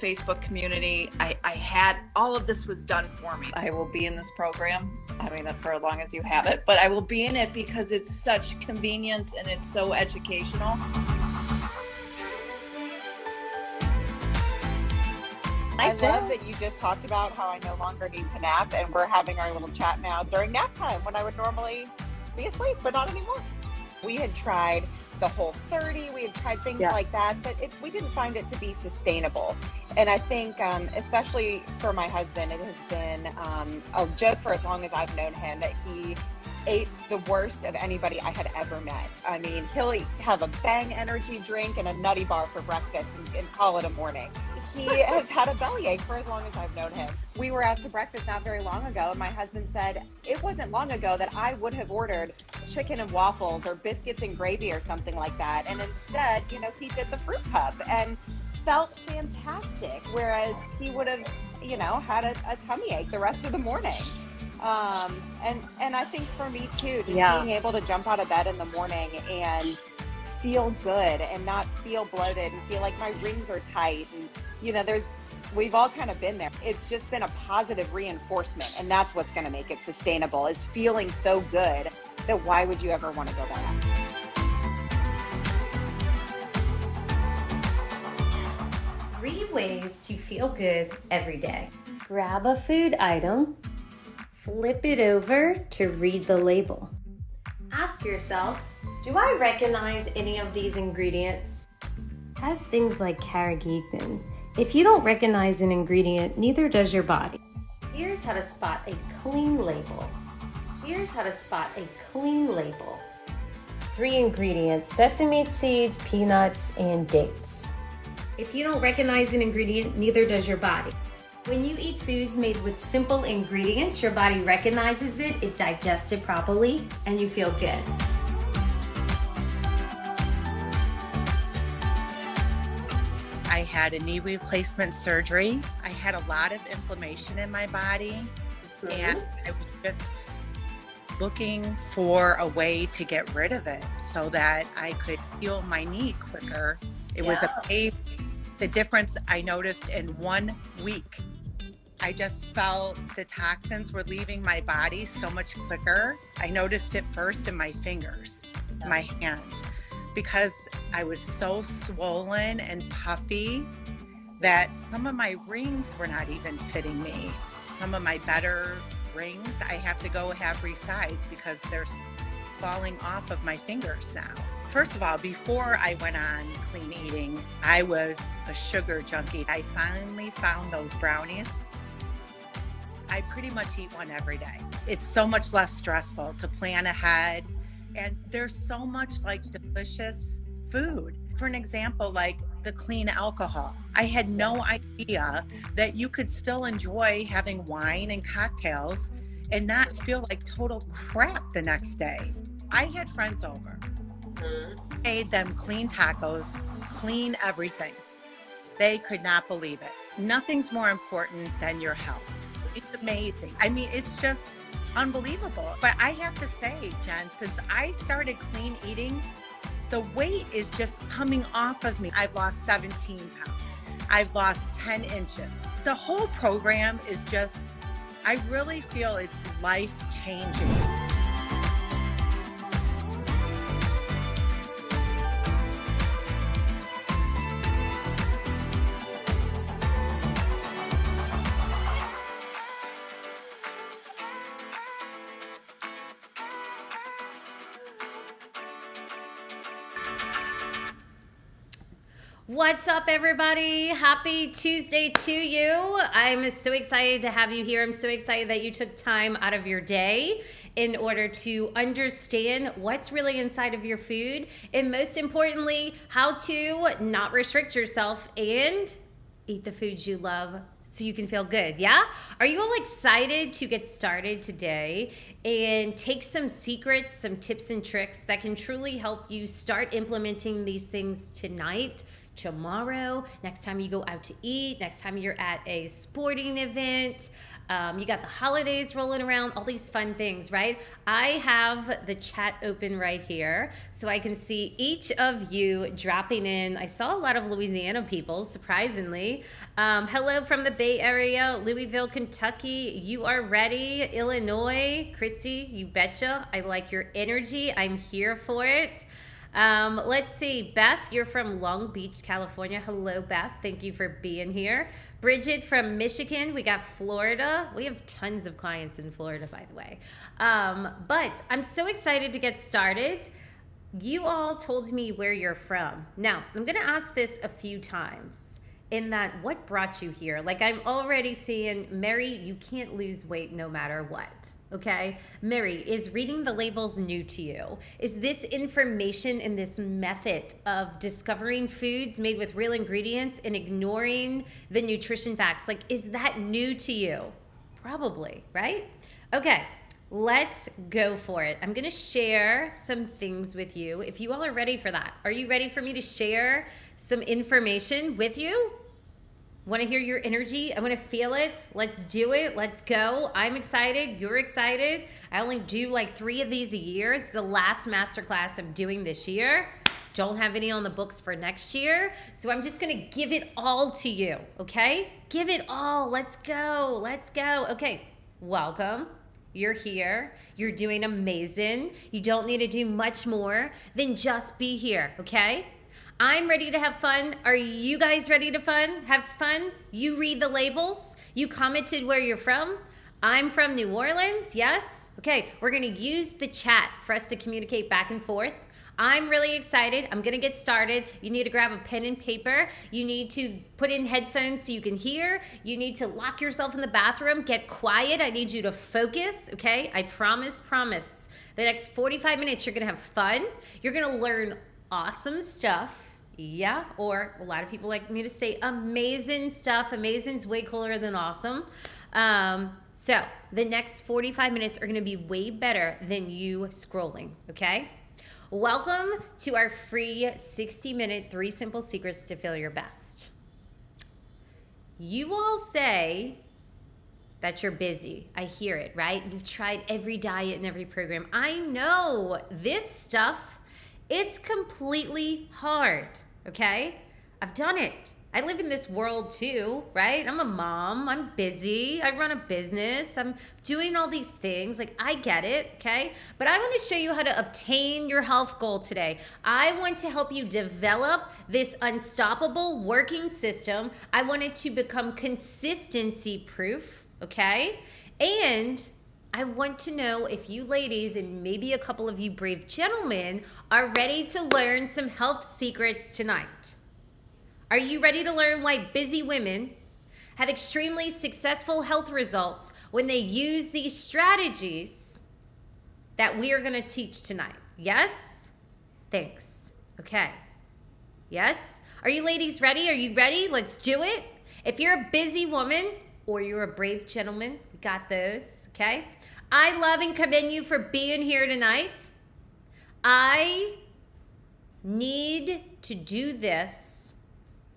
Facebook community. I had all of this was done for me. I will be in this program. I mean, for as long as you have it, but I will be in it because it's such convenience and it's so educational. I love that you just talked about how I no longer need to nap, and we're having our little chat now during nap time when I would normally be asleep, but not anymore. We had tried the Whole30, we had tried things like that, but we didn't find it to be sustainable. And I think, especially for my husband, it has been a joke for as long as I've known him that he ate the worst of anybody I had ever met. I mean, he'll have a Bang energy drink and a Nutty Bar for breakfast and call it a morning. He has had a bellyache for as long as I've known him. We were out to breakfast not very long ago, and my husband said it wasn't long ago that I would have ordered chicken and waffles or biscuits and gravy or something like that. And instead, he did the fruit cup and felt fantastic, whereas he would have, had a tummy ache the rest of the morning. And I think for me too, just being able to jump out of bed in the morning and feel good and not feel bloated and feel like my rings are tight. And, we've all kind of been there. It's just been a positive reinforcement. And that's what's going to make it sustainable, is feeling so good that why would you ever want to go back? Three ways to feel good every day. Grab a food item, flip it over to read the label. Ask yourself, do I recognize any of these ingredients? Has things like carrageenan. If you don't recognize an ingredient, neither does your body. Here's how to spot a clean label. Here's how to spot a clean label. 3 ingredients: sesame seeds, peanuts, and dates. If you don't recognize an ingredient, neither does your body. When you eat foods made with simple ingredients, your body recognizes it digests it properly, and you feel good. I had a knee replacement surgery. I had a lot of inflammation in my body, and I was just looking for a way to get rid of it so that I could heal my knee quicker. It was a pain. The difference I noticed in 1 week, I just felt the toxins were leaving my body so much quicker. I noticed it first in my fingers, my hands, because I was so swollen and puffy that some of my rings were not even fitting me. Some of my better rings, I have to go have resized because they're falling off of my fingers now. First of all, before I went on clean eating, I was a sugar junkie. I finally found those brownies. I pretty much eat one every day. It's so much less stressful to plan ahead. And there's so much delicious food. For an example, like the clean alcohol. I had no idea that you could still enjoy having wine and cocktails and not feel like total crap the next day. I had friends over, made them clean tacos, clean everything. They could not believe it. Nothing's more important than your health. It's amazing. I mean, it's just unbelievable. But I have to say, Jen, since I started clean eating, the weight is just coming off of me. I've lost 17 pounds. I've lost 10 inches. The whole program is just, I really feel it's life-changing. What's up, everybody? Happy Tuesday to you. I'm so excited to have you here. I'm so excited that you took time out of your day in order to understand what's really inside of your food, and most importantly, how to not restrict yourself and eat the foods you love so you can feel good, yeah? Are you all excited to get started today and take some secrets, some tips and tricks that can truly help you start implementing these things tonight tomorrow, next time you go out to eat, next time you're at a sporting event. You got the holidays rolling around, all these fun things, right? I have the chat open right here so I can see each of you dropping in. I saw a lot of Louisiana people, surprisingly. Hello from the Bay Area, Louisville, Kentucky. You are ready. Illinois, Christy, you betcha. I like your energy. I'm here for it. Let's see, Beth, you're from Long Beach, California. Hello, Beth. Thank you for being here. Bridget from Michigan. We got Florida. We have tons of clients in Florida, by the way. But I'm so excited to get started. You all told me where you're from. Now, I'm going to ask this a few times. In that, what brought you here? Like, I'm already seeing, Mary, you can't lose weight no matter what, okay? Mary, is reading the labels new to you? Is this information and this method of discovering foods made with real ingredients and ignoring the nutrition facts, like, is that new to you? Probably, right? Okay, let's go for it. I'm gonna share some things with you. If you all are ready for that, are you ready for me to share some information with you? Want to hear your energy? I want to feel it. Let's do it. Let's go. I'm excited. You're excited. I only do like 3 of these a year. It's the last masterclass I'm doing this year. Don't have any on the books for next year. So I'm just going to give it all to you. Okay? Give it all. Let's go. Let's go. Okay. Welcome. You're here. You're doing amazing. You don't need to do much more than just be here. Okay? I'm ready to have fun. Are you guys ready to have fun? You read the labels. You commented where you're from. I'm from New Orleans. Yes. Okay. We're going to use the chat for us to communicate back and forth. I'm really excited. I'm going to get started. You need to grab a pen and paper. You need to put in headphones so you can hear. You need to lock yourself in the bathroom. Get quiet. I need you to focus. Okay. I promise. The next 45 minutes, you're going to have fun. You're going to learn awesome stuff. Yeah, or a lot of people like me to say amazing stuff. Amazing's way cooler than awesome. So the next 45 minutes are going to be way better than you scrolling, okay? Welcome to our free 60-minute 3 simple secrets to feel your best. You all say that you're busy. I hear it, right? You've tried every diet and every program. I know this stuff. It's completely hard, okay? I've done it. I live in this world too, right? I'm a mom. I'm busy. I run a business. I'm doing all these things. Like, I get it, okay? But I want to show you how to obtain your health goal today. I want to help you develop this unstoppable working system. I want it to become consistency proof, okay? And I want to know if you ladies and maybe a couple of you brave gentlemen are ready to learn some health secrets tonight. Are you ready to learn why busy women have extremely successful health results when they use these strategies that we are going to teach tonight? Yes? Thanks. Okay. Yes? Are you ladies ready? Are you ready? Let's do it. If you're a busy woman or you're a brave gentleman, we got those, okay? I love and commend you for being here tonight. I need to do this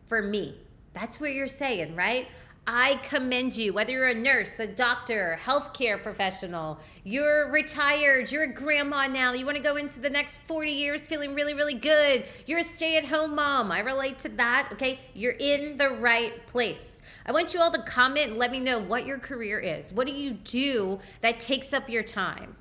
for me. That's what you're saying, right? I commend you, whether you're a nurse, a doctor, healthcare professional, you're retired, you're a grandma now, you want to go into the next 40 years feeling really, really good. You're a stay-at-home mom. I relate to that, okay? You're in the right place. I want you all to comment and let me know what your career is. What do you do that takes up your time?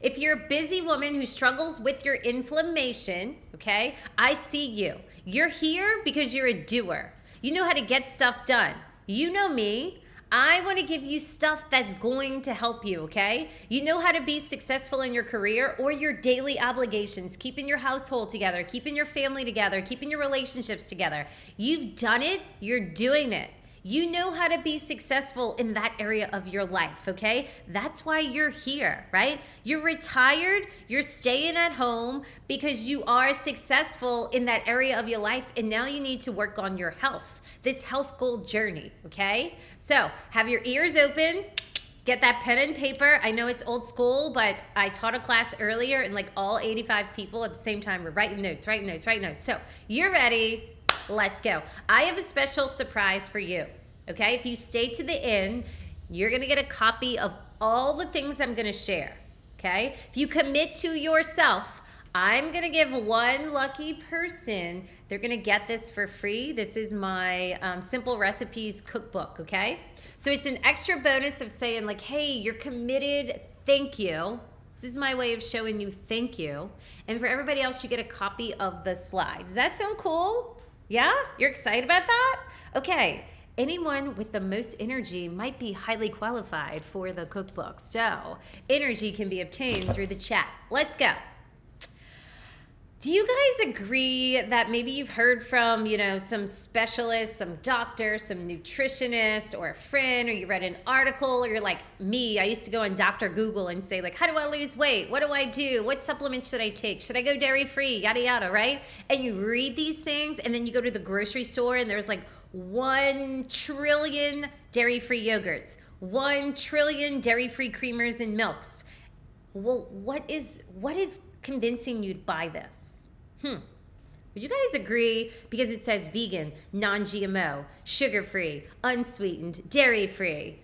If you're a busy woman who struggles with your inflammation, okay, I see you. You're here because you're a doer. You know how to get stuff done. You know me. I want to give you stuff that's going to help you, okay? You know how to be successful in your career or your daily obligations, keeping your household together, keeping your family together, keeping your relationships together. You've done it. You're doing it. You know how to be successful in that area of your life, okay? That's why you're here, right? You're retired, you're staying at home because you are successful in that area of your life, and now you need to work on your health, this health goal journey, okay? So have your ears open, Get that pen and paper. I know it's old school, but I taught a class earlier and like all 85 people at the same time were writing notes. So you're ready. Let's go. I have a special surprise for you. Okay. If you stay to the end, you're going to get a copy of all the things I'm going to share. Okay. If you commit to yourself, I'm going to give one lucky person, they're going to get this for free. This is my Simple Recipes cookbook, okay? So it's an extra bonus of saying like, hey, you're committed, thank you. This is my way of showing you thank you. And for everybody else, you get a copy of the slides. Does that sound cool? Yeah? You're excited about that? Okay. Anyone with the most energy might be highly qualified for the cookbook. So energy can be obtained through the chat. Let's go. Do you guys agree that maybe you've heard from, some specialist, some doctor, some nutritionist, or a friend, or you read an article, or you're like me, I used to go on Dr. Google and say like, how do I lose weight? What do I do? What supplements should I take? Should I go dairy free? Yada, yada, right? And you read these things and then you go to the grocery store and there's like 1 trillion dairy-free yogurts, 1 trillion dairy-free creamers and milks. Well, what is convincing you to buy this? Would you guys agree? Because it says vegan, non-GMO, sugar-free, unsweetened, dairy-free.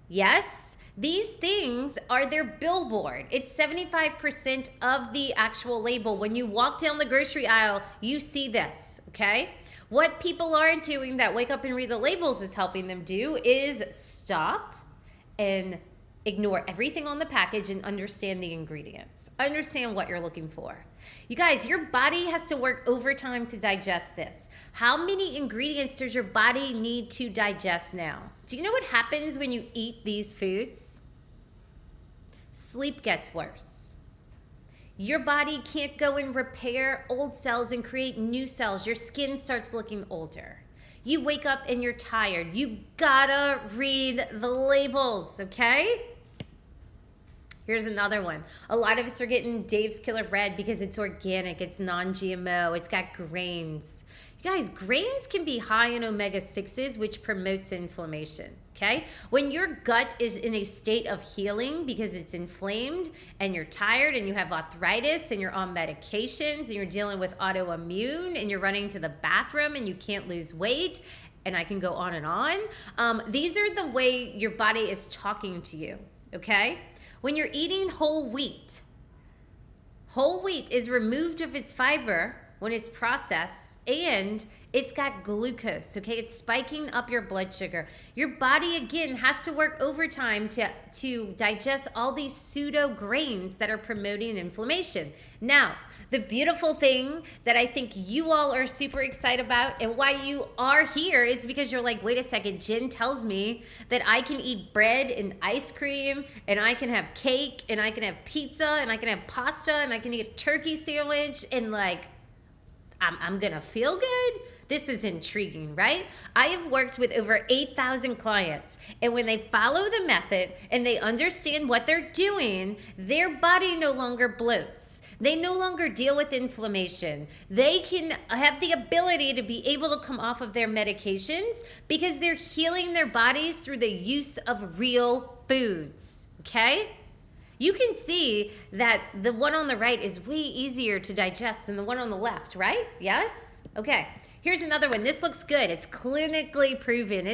Yes, these things are their billboard. It's 75% of the actual label. When you walk down the grocery aisle, you see this, okay? What people aren't doing that wake up and read the labels is helping them do is stop and ignore everything on the package and understand the ingredients. Understand what you're looking for. You guys, your body has to work overtime to digest this. How many ingredients does your body need to digest now? Do you know what happens when you eat these foods? Sleep gets worse. Your body can't go and repair old cells and create new cells. Your skin starts looking older. You wake up and you're tired. You gotta read the labels, okay? Here's another one. A lot of us are getting Dave's Killer Bread because it's organic, it's non-GMO, it's got grains. You guys, grains can be high in omega-6s, which promotes inflammation, okay? When your gut is in a state of healing because it's inflamed and you're tired and you have arthritis and you're on medications and you're dealing with autoimmune and you're running to the bathroom and you can't lose weight, and I can go on and on. These are the way your body is talking to you, okay? When you're eating whole wheat is removed of its fiber when it's processed, and it's got glucose, okay? It's spiking up your blood sugar. Your body, again, has to work overtime to digest all these pseudo grains that are promoting inflammation. Now, the beautiful thing that I think you all are super excited about and why you are here is because you're like, wait a second, Jen tells me that I can eat bread and ice cream and I can have cake and I can have pizza and I can have pasta and I can eat a turkey sandwich and like, I'm gonna feel good. This is intriguing, right? I have worked with over 8,000 clients, and when they follow the method and they understand what they're doing, their body no longer bloats. They no longer deal with inflammation. They can have the ability to be able to come off of their medications because they're healing their bodies through the use of real foods, okay? You can see that the one on the right is way easier to digest than the one on the left, right? Yes? Okay. Here's another one. This looks good. It's clinically proven.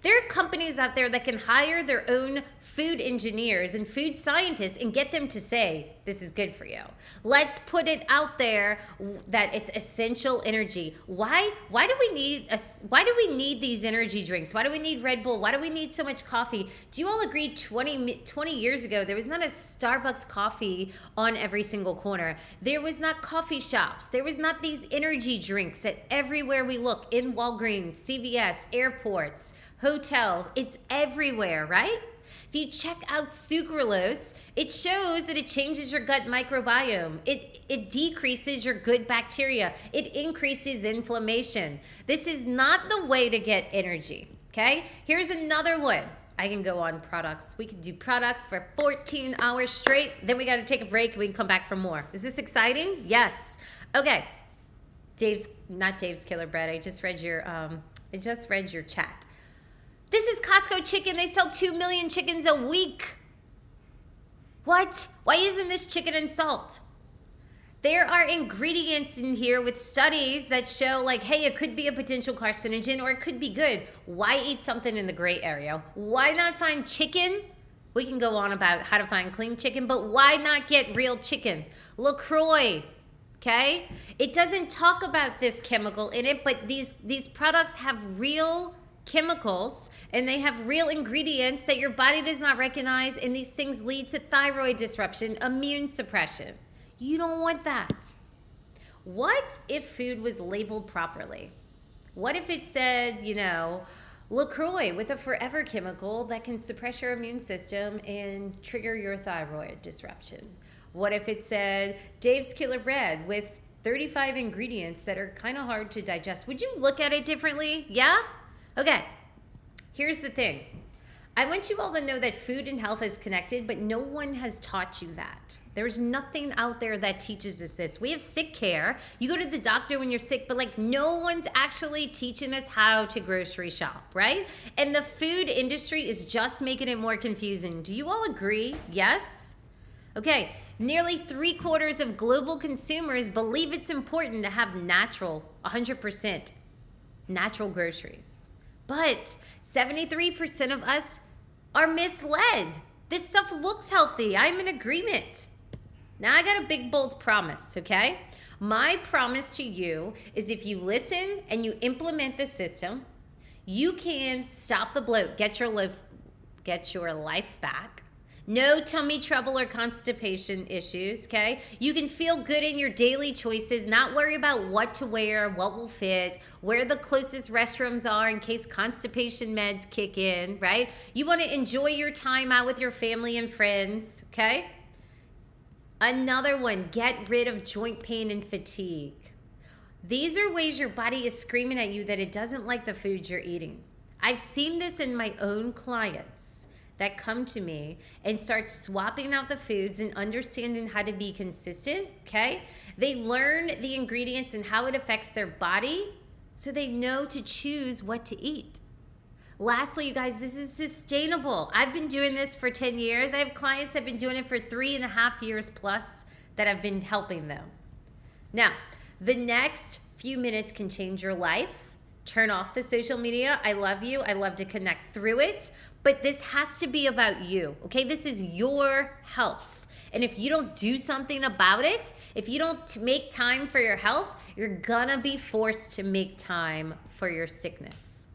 There are companies out there that can hire their own food engineers and food scientists and get them to say, this is good for you. Let's put it out there that it's essential energy. Why do we need these energy drinks? Why do we need Red Bull? Why do we need so much coffee? Do you all agree 20 years ago, there was not a Starbucks coffee on every single corner. There was not coffee shops. There was not these energy drinks at everywhere we look, in Walgreens, CVS, airports, hotels. It's everywhere, right? If you check out sucralose, it shows that it changes your gut microbiome. It decreases your good bacteria. It increases inflammation. This is not the way to get energy, okay? Here's another one. I can go on products. We can do products for 14 hours straight. Then we got to take a break. We can come back for more. Is this exciting? Yes. Okay. Not Dave's Killer Bread. I just read your chat. This is Costco chicken. They sell 2 million chickens a week. What? Why isn't this chicken and salt? There are ingredients in here with studies that show like, hey, it could be a potential carcinogen or it could be good. Why eat something in the gray area? Why not find chicken? We can go on about how to find clean chicken, but why not get real chicken? LaCroix, okay? It doesn't talk about this chemical in it, but these products have real chemicals and they have real ingredients that your body does not recognize, and these things lead to thyroid disruption, immune suppression. You don't want that. What if food was labeled properly? What if it said, you know, LaCroix with a forever chemical that can suppress your immune system and trigger your thyroid disruption? What if it said Dave's Killer Bread with 35 ingredients that are kind of hard to digest? Would you look at it differently? Yeah? Okay. Here's the thing. I want you all to know that food and health is connected, but no one has taught you that. There's nothing out there that teaches us this. We have sick care. You go to the doctor when you're sick, but like no one's actually teaching us how to grocery shop, right? And the food industry is just making it more confusing. Do you all agree? Yes? Okay. Nearly 3/4 of global consumers believe it's important to have natural, 100% natural groceries. But 73% of us are misled. This stuff looks healthy. I'm in agreement. Now I got a big, bold promise, okay? My promise to you is if you listen and you implement the system, you can stop the bloat, get your life back. No tummy trouble or constipation issues, okay? You can feel good in your daily choices, not worry about what to wear, what will fit, where the closest restrooms are in case constipation meds kick in, right? You want to enjoy your time out with your family and friends, okay? Another one, get rid of joint pain and fatigue. These are ways your body is screaming at you that it doesn't like the food you're eating. I've seen this in my own clients that come to me and start swapping out the foods and understanding how to be consistent, okay? They learn the ingredients and how it affects their body so they know to choose what to eat. Lastly, you guys, this is sustainable. I've been doing this for 10 years. I have clients that have been doing it for 3.5 years plus that I've been helping them. Now, the next few minutes can change your life. Turn off the social media. I love you. I love to connect through it. But this has to be about you, okay? This is your health. And if you don't do something about it, if you don't make time for your health, you're gonna be forced to make time for your sickness.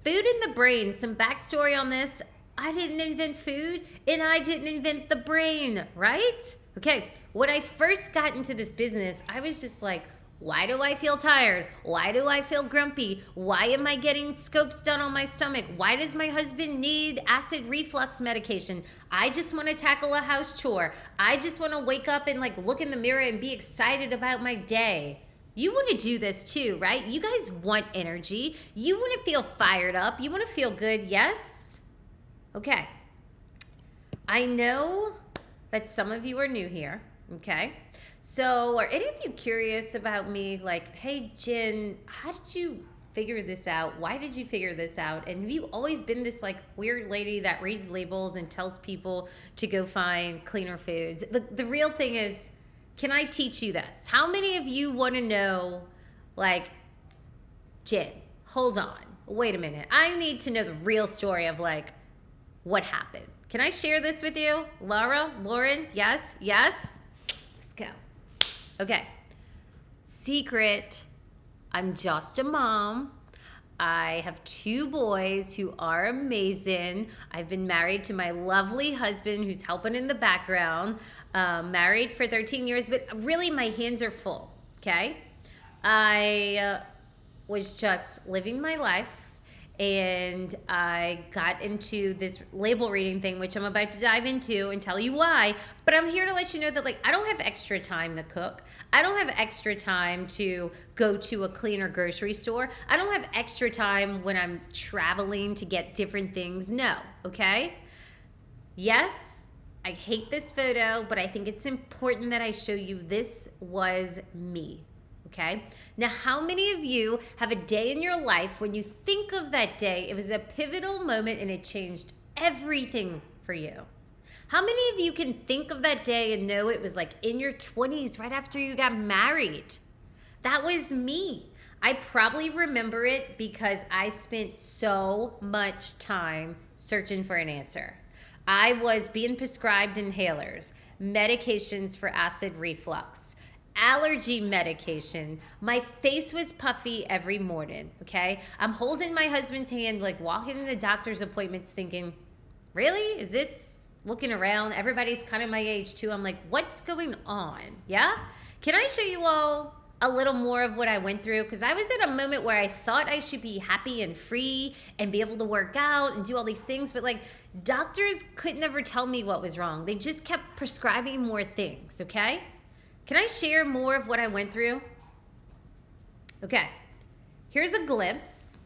Food in the brain, some backstory on this. I didn't invent food and I didn't invent the brain, right? Okay, when I first got into this business, I was just like, why do I feel tired? Why do I feel grumpy? Why am I getting scopes done on my stomach? Why does my husband need acid reflux medication? I just want to tackle a house chore. I just want to wake up and like look in the mirror and be excited about my day. You want to do this too, right? You guys want energy. You want to feel fired up. You want to feel good, yes? Okay. I know that some of you are new here, okay? So are any of you curious about me? Like, hey, Jen, how did you figure this out? Why did you figure this out? And have you always been this like weird lady that reads labels and tells people to go find cleaner foods? The real thing is, can I teach you this? How many of you want to know, like, Jen, hold on, wait a minute. I need to know the real story of like what happened. Can I share this with you? Lauren, yes? Let's go. Okay, secret, I'm just a mom. I have 2 boys who are amazing. I've been married to my lovely husband who's helping in the background. Married for 13 years, but really my hands are full, okay? I was just living my life and I got into this label reading thing, which I'm about to dive into and tell you why. But I'm here to let you know that like I don't have extra time to cook. I don't have extra time to go to a cleaner grocery store. I don't have extra time when I'm traveling to get different things. No, okay? Yes, I hate this photo, but I think it's important that I show you this was me. okay? Now, how many of you have a day in your life when you think of that day, it was a pivotal moment and it changed everything for you? How many of you can think of that day and know it was like in your 20s, right after you got married? That was me. I probably remember it because I spent so much time searching for an answer. I was being prescribed inhalers, medications for acid reflux, allergy medication. My face was puffy every morning, okay? I'm holding my husband's hand, like walking in the doctor's appointments thinking, really? Is this looking around? Everybody's kind of my age too. I'm like, what's going on? Yeah? Can I show you all a little more of what I went through? Because I was at a moment where I thought I should be happy and free and be able to work out and do all these things, but like doctors could never tell me what was wrong. They just kept prescribing more things, okay? Can I share more of what I went through? Okay, here's a glimpse.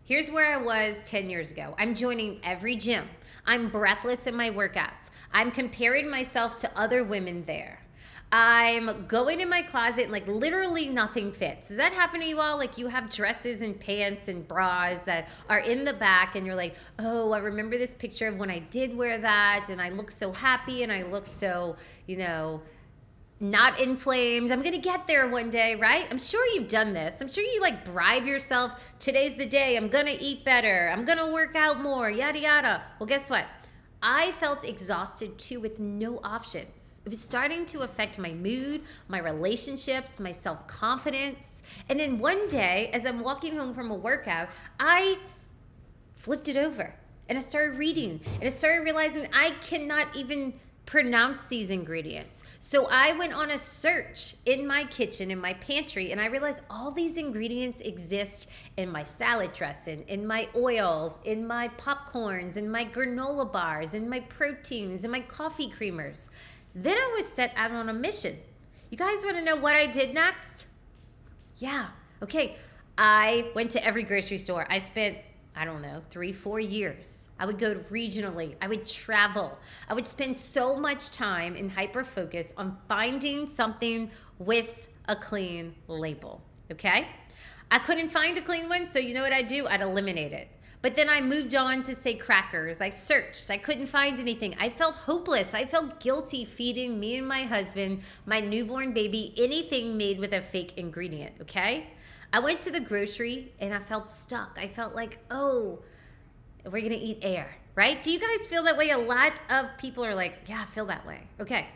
Here's where I was 10 years ago. I'm joining every gym. I'm breathless in my workouts. I'm comparing myself to other women there. I'm going in my closet and like literally nothing fits. Does that happen to you all? Like you have dresses and pants and bras that are in the back and you're like, oh, I remember this picture of when I did wear that and I look so happy and I look so, you know, not inflamed. I'm gonna get there one day, right? I'm sure you've done this. I'm sure you like bribe yourself. Today's the day. I'm gonna eat better. I'm gonna work out more, yada, yada. Well, guess what? I felt exhausted too with no options. It was starting to affect my mood, my relationships, my self-confidence. And then one day, as I'm walking home from a workout, I flipped it over and I started reading and I started realizing I cannot even pronounce these ingredients. So I went on a search in my kitchen, in my pantry, and I realized all these ingredients exist in my salad dressing, in my oils, in my popcorns, in my granola bars, in my proteins, in my coffee creamers. Then I was set out on a mission. You guys want to know what I did next? Yeah, okay. I went to every grocery store. I spent, I don't know, 3-4 years. I would go regionally. I would travel. I would spend so much time in hyper focus on finding something with a clean label, okay? I couldn't find a clean one, so you know what I'd do? I'd eliminate it. But then I moved on to say crackers. I searched. I couldn't find anything. I felt hopeless. I felt guilty feeding me and my husband, my newborn baby, anything made with a fake ingredient, okay? I went to the grocery and I felt stuck. I felt like, oh, we're gonna eat air, right? Do you guys feel that way? A lot of people are like, yeah, I feel that way. Okay.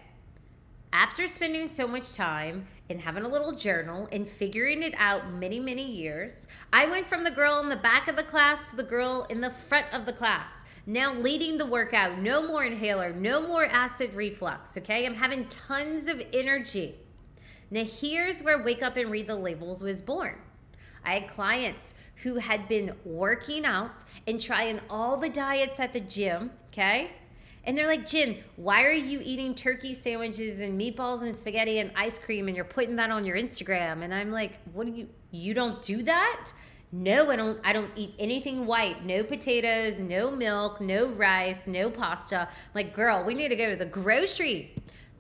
After spending so much time and having a little journal and figuring it out many, many years, I went from the girl in the back of the class to the girl in the front of the class. Now leading the workout, no more inhaler, no more acid reflux, okay? I'm having tons of energy. Now here's where Wake Up and Read the Labels was born. I had clients who had been working out and trying all the diets at the gym, okay? And they're like, Jen, why are you eating turkey sandwiches and meatballs and spaghetti and ice cream and you're putting that on your Instagram? And I'm like, what do you don't do that? No, I don't eat anything white. No potatoes, no milk, no rice, no pasta. I'm like, girl, we need to go to the grocery.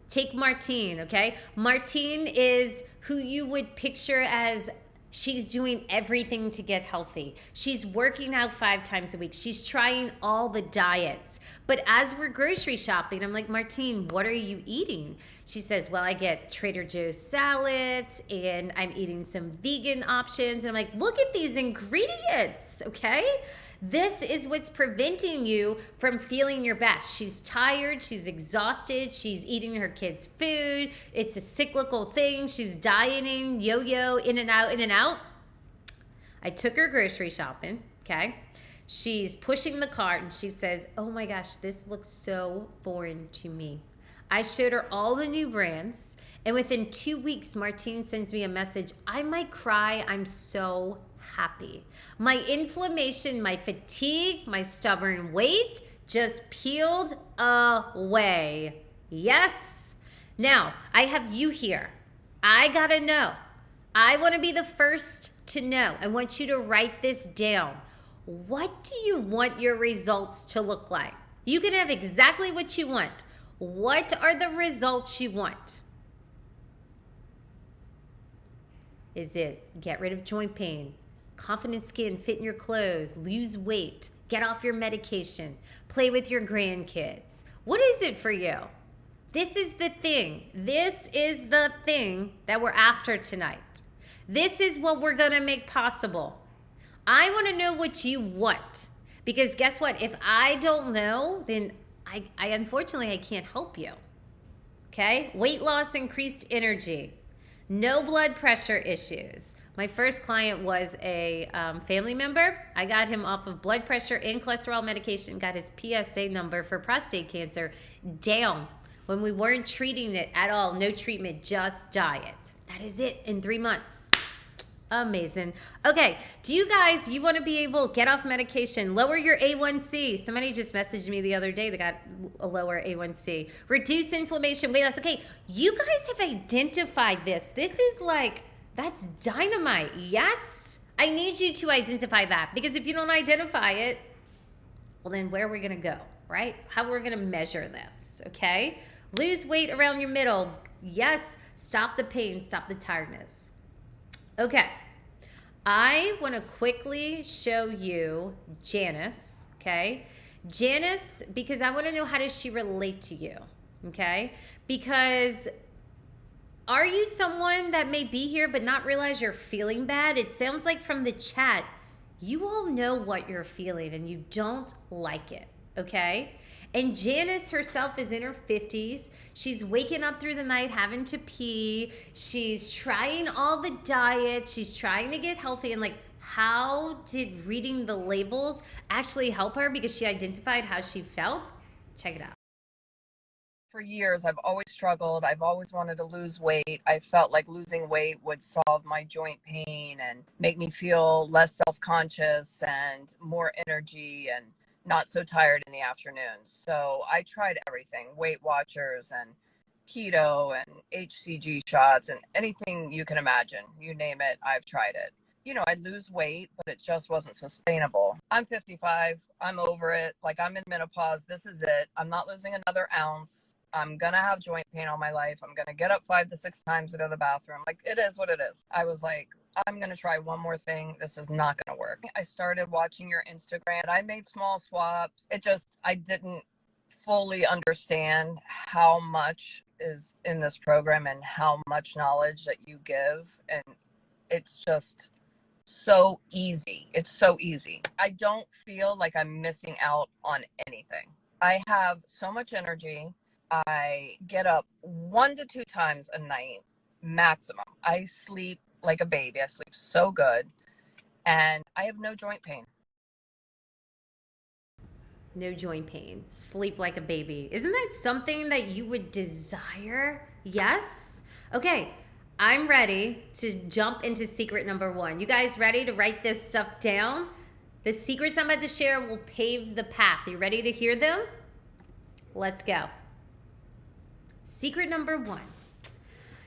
Take Martine, okay? Martine is who you would picture as she's doing everything to get healthy. She's working out 5 times a week. She's trying all the diets. But as we're grocery shopping, I'm like, Martine, what are you eating? She says, well, I get Trader Joe's salads and I'm eating some vegan options. And I'm like, look at these ingredients, okay? This is what's preventing you from feeling your best. She's tired, she's exhausted, she's eating her kids' food. It's a cyclical thing. She's dieting, yo-yo, in and out, in and out. I took her grocery shopping, okay? She's pushing the cart and she says, oh my gosh, this looks so foreign to me. I showed her all the new brands, and within 2 weeks, Martine sends me a message. I might cry, I'm so happy. My inflammation, my fatigue, my stubborn weight just peeled away. Yes. Now, I have you here. I gotta know. I wanna be the first to know. I want you to write this down. What do you want your results to look like? You can have exactly what you want. What are the results you want? Is it get rid of joint pain, confident skin, fit in your clothes, lose weight, get off your medication, play with your grandkids? What is it for you? This is the thing. This is the thing that we're after tonight. This is what we're going to make possible. I want to know what you want, because guess what? If I don't know, then I unfortunately, I can't help you. Okay? Weight loss, increased energy, no blood pressure issues. My first client was a family member. I got him off of blood pressure and cholesterol medication, got his PSA number for prostate cancer down when we weren't treating it at all. No treatment, just diet. That is it in 3 months. Amazing. Okay, do you guys, you want to be able to get off medication, lower your A1C? Somebody just messaged me the other day that got a lower A1C. Reduce inflammation, weight loss. Okay, you guys have identified this. This is like, that's dynamite. Yes, I need you to identify that, because if you don't identify it, well then where are we going to go, right? How are we going to measure this, okay? Lose weight around your middle. Yes, stop the pain, stop the tiredness. Okay, I want to quickly show you Janice, okay? Janice, because I want to know, how does she relate to you, okay? Because are you someone that may be here but not realize you're feeling bad? It sounds like from the chat, you all know what you're feeling and you don't like it, okay? And Janice herself is in her 50s. She's waking up through the night having to pee. She's trying all the diets. She's trying to get healthy. And like, how did reading the labels actually help her, because she identified how she felt? Check it out. For years, I've always struggled. I've always wanted to lose weight. I felt like losing weight would solve my joint pain and make me feel less self-conscious and more energy and not so tired in the afternoons. So I tried everything, Weight Watchers and keto and HCG shots and anything you can imagine. You name it, I've tried it. You know, I'd lose weight, but it just wasn't sustainable. I'm 55. I'm over it. Like, I'm in menopause. This is it. I'm not losing another ounce. I'm going to have joint pain all my life. I'm going to get up 5 to 6 times to go to the bathroom. Like, it is what it is. I was like, I'm going to try one more thing. This is not going to work. I started watching your Instagram. I made small swaps. I didn't fully understand how much is in this program and how much knowledge that you give. And it's just so easy. It's so easy. I don't feel like I'm missing out on anything. I have so much energy. I get up 1 to 2 times a night maximum. I sleep like a baby. I sleep so good. And I have no joint pain. No joint pain. Sleep like a baby. Isn't that something that you would desire? Yes? Okay, I'm ready to jump into secret number 1. You guys ready to write this stuff down? The secrets I'm about to share will pave the path. You ready to hear them? Let's go. Secret number 1.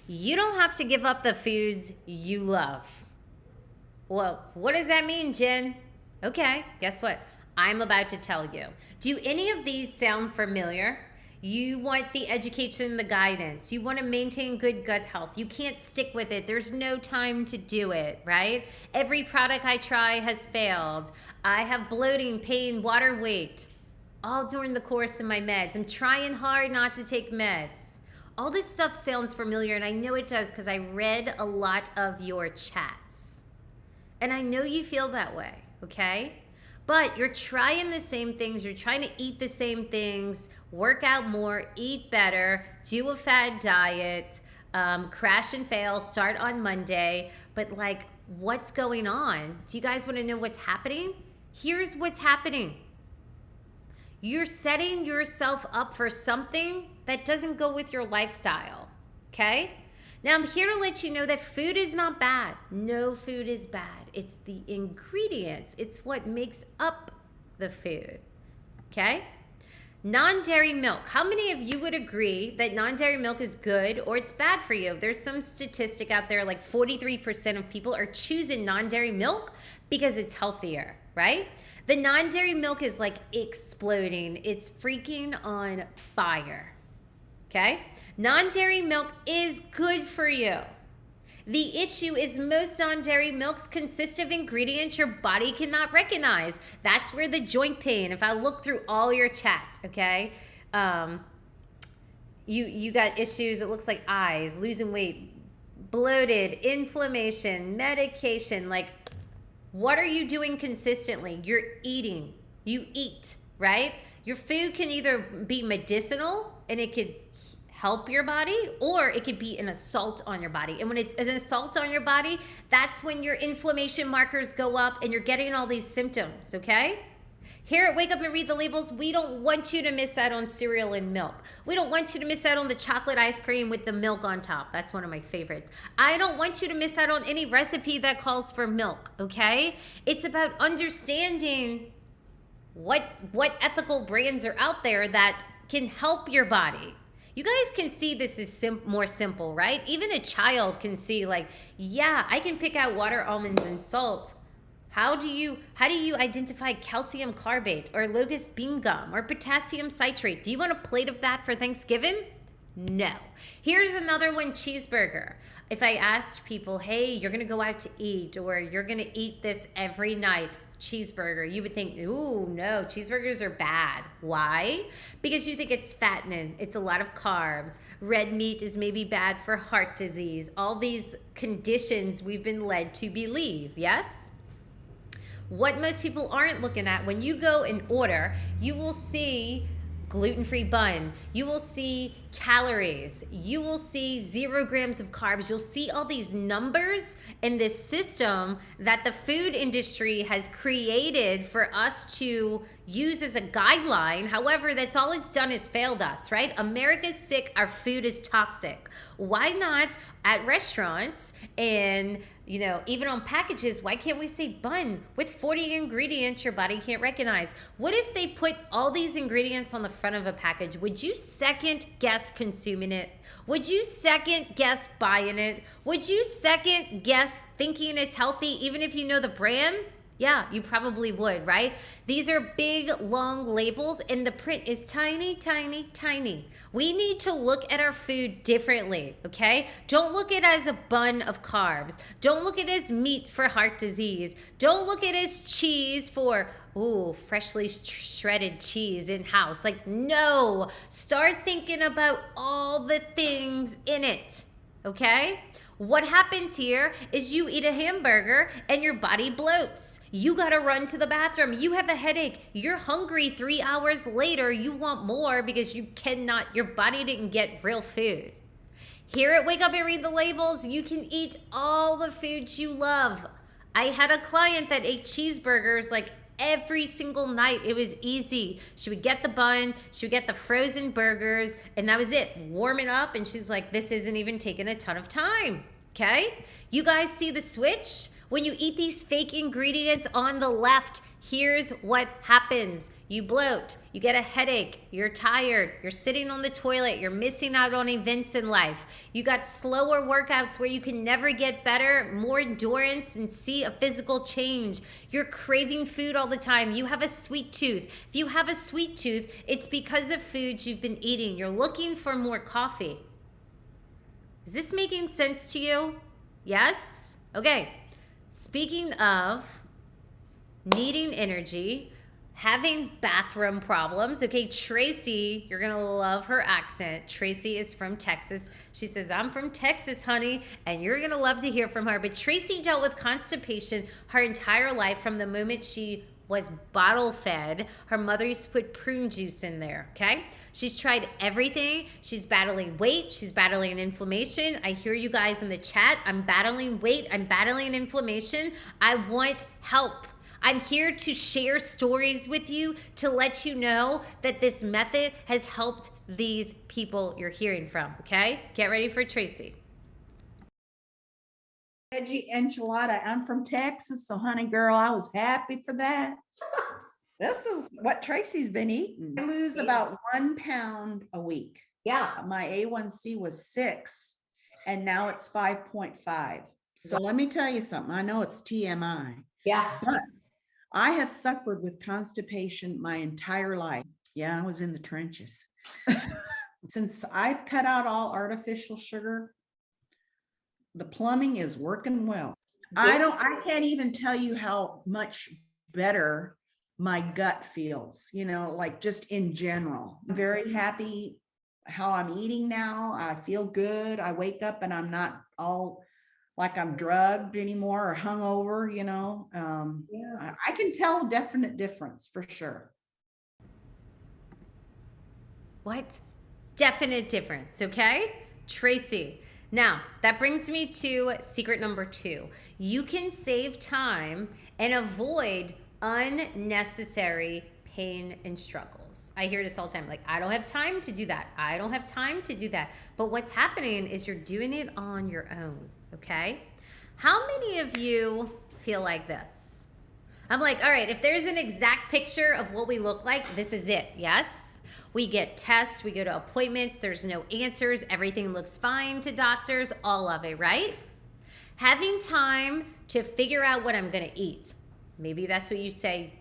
You don't have to give up the foods you love. Well, what does that mean, Jen? Okay, guess what? I'm about to tell you. Do any of these sound familiar? You want the education, the guidance. You want to maintain good gut health. You can't stick with it. There's no time to do it, right? Every product I try has failed. I have bloating, pain, water weight, all during the course of my meds. I'm trying hard not to take meds. All this stuff sounds familiar, and I know it does because I read a lot of your chats. And I know you feel that way, okay? But you're trying the same things. You're trying to eat the same things, work out more, eat better, do a fad diet, crash and fail, start on Monday. But like, what's going on? Do you guys want to know what's happening? Here's what's happening. You're setting yourself up for something that doesn't go with your lifestyle, okay? Now, I'm here to let you know that food is not bad. No food is bad. It's the ingredients. It's what makes up the food, okay? Non-dairy milk. How many of you would agree that non-dairy milk is good or it's bad for you? There's some statistic out there, like 43% of people are choosing non-dairy milk because it's healthier, right? The non-dairy milk is like exploding. It's freaking on fire, okay? Non-dairy milk is good for you. The issue is most non-dairy milks consist of ingredients your body cannot recognize. That's where the joint pain, if I look through all your chat, okay? You got issues, it looks like eyes, losing weight, bloated, inflammation, medication. Like, what are you doing consistently? You're eating. You eat, right? Your food can either be medicinal and it could help your body, or it could be an assault on your body. And when it's an assault on your body, that's when your inflammation markers go up and you're getting all these symptoms, okay? Here at Wake Up and Read the Labels, we don't want you to miss out on cereal and milk. We don't want you to miss out on the chocolate ice cream with the milk on top. That's one of my favorites. I don't want you to miss out on any recipe that calls for milk, okay? It's about understanding what ethical brands are out there that can help your body. You guys can see this is more simple, right? Even a child can see, like, yeah, I can pick out water, almonds, and salt. How do you identify calcium carbate or locust bean gum or potassium citrate? Do you want a plate of that for Thanksgiving? No. Here's another one, cheeseburger. If I asked people, hey, you're gonna go out to eat, or you're gonna eat this every night, cheeseburger, you would think, ooh, no, cheeseburgers are bad. Why? Because you think it's fattening, it's a lot of carbs, red meat is maybe bad for heart disease, all these conditions we've been led to believe, yes? What most people aren't looking at, when you go and order, you will see gluten-free bun, you will see calories, you will see 0 grams of carbs, you'll see all these numbers in this system that the food industry has created for us to use as a guideline. However, that's all it's done is failed us, right? America's sick, our food is toxic. Why not at restaurants and even on packages, why can't we say bun with 40 ingredients your body can't recognize? What if they put all these ingredients on the front of a package? Would you second guess consuming it? Would you second guess buying it? Would you second guess thinking it's healthy even if you know the brand? Yeah, you probably would, right? These are big, long labels, and the print is tiny, tiny, tiny. We need to look at our food differently, okay? Don't look at it as a bun of carbs. Don't look at it as meat for heart disease. Don't look at it as cheese for, ooh, freshly shredded cheese in-house. Like, no. Start thinking about all the things in it, okay? What happens here is you eat a hamburger and your body bloats. You gotta run to the bathroom. You have a headache. You're hungry 3 hours later. You want more because your body didn't get real food. Here at Wake Up and Read the Labels, you can eat all the foods you love. I had a client that ate cheeseburgers like every single night. It was easy. She would get the bun, she would get the frozen burgers, and that was it. Warm it up, and she's like, this isn't even taking a ton of time, okay? You guys see the switch? When you eat these fake ingredients on the left, here's what happens. You bloat, you get a headache, you're tired, you're sitting on the toilet, you're missing out on events in life. You got slower workouts where you can never get better, more endurance, and see a physical change. You're craving food all the time. You have a sweet tooth. If you have a sweet tooth, it's because of foods you've been eating. You're looking for more coffee. Is this making sense to you? Yes? Okay. Speaking of needing energy, having bathroom problems. Okay, Tracy, you're gonna love her accent. Tracy is from Texas. She says, I'm from Texas, honey, and you're gonna love to hear from her. But Tracy dealt with constipation her entire life from the moment she was bottle fed. Her mother used to put prune juice in there, okay? She's tried everything. She's battling weight. She's battling inflammation. I hear you guys in the chat. I'm battling weight. I'm battling inflammation. I want help. I'm here to share stories with you to let you know that this method has helped these people you're hearing from, okay? Get ready for Tracy. Veggie enchilada. I'm from Texas, so honey girl, I was happy for that. This is what Tracy's been eating. I lose about 1 pound a week. Yeah. My A1C was 6 and now it's 5.5. So let me tell you something. I know it's TMI. Yeah. But I have suffered with constipation my entire life. Yeah, I was in the trenches. Since I've cut out all artificial sugar, The plumbing is working well. I can't even tell you how much better my gut feels, like just in general. I'm very happy how I'm eating now. I feel good. I wake up and I'm not all like I'm drugged anymore or hungover, I can tell a definite difference for sure. What? Definite difference, okay? Tracy. Now, that brings me to secret number 2. You can save time and avoid unnecessary pain and struggles. I hear this all the time. Like, I don't have time to do that. I don't have time to do that. But what's happening is you're doing it on your own, okay? How many of you feel like this? I'm like, all right, if there's an exact picture of what we look like, this is it, yes? We get tests, we go to appointments, there's no answers, everything looks fine to doctors, all of it, right? Having time to figure out what I'm gonna eat. Maybe that's what you say.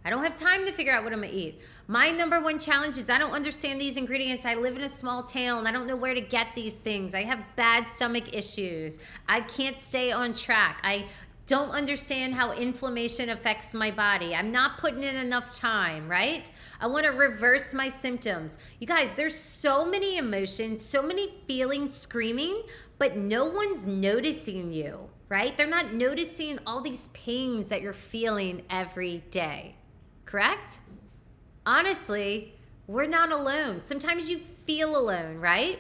I don't have time to figure out what I'm gonna eat. My number one challenge is I don't understand these ingredients. I live in a small town. I don't know where to get these things. I have bad stomach issues. I can't stay on track. I don't understand how inflammation affects my body. I'm not putting in enough time, right? I want to reverse my symptoms. You guys, there's so many emotions, so many feelings screaming, but no one's noticing you, right? They're not noticing all these pains that you're feeling every day, correct? Honestly, we're not alone. Sometimes you feel alone, right?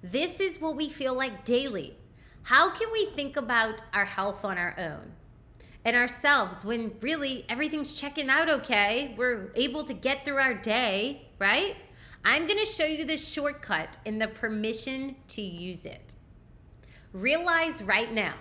This is what we feel like daily. How can we think about our health on our own and ourselves when really everything's checking out okay? We're able to get through our day, right? I'm going to show you the shortcut and the permission to use it. Realize right now,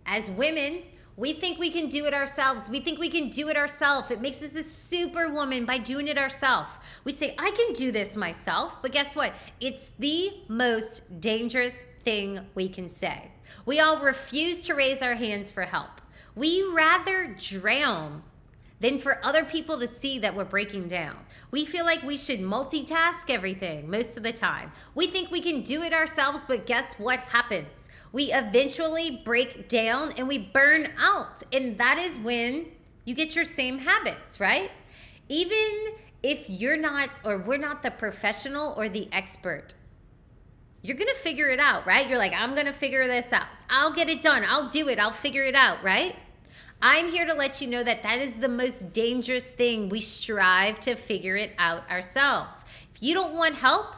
as women, we think we can do it ourselves. We think we can do it ourselves. It makes us a superwoman by doing it ourselves. We say, I can do this myself. But guess what? It's the most dangerous thing we can say. We all refuse to raise our hands for help. We rather drown than for other people to see that we're breaking down. We feel like we should multitask everything most of the time. We think we can do it ourselves, but guess what happens? We eventually break down and we burn out. And that is when you get your same habits, right? Even if you're not, or we're not the professional or the expert, you're gonna figure it out, right? You're like, I'm gonna figure this out. I'll get it done. I'll do it. I'll figure it out, right? I'm here to let you know that that is the most dangerous thing. We strive to figure it out ourselves. If you don't want help,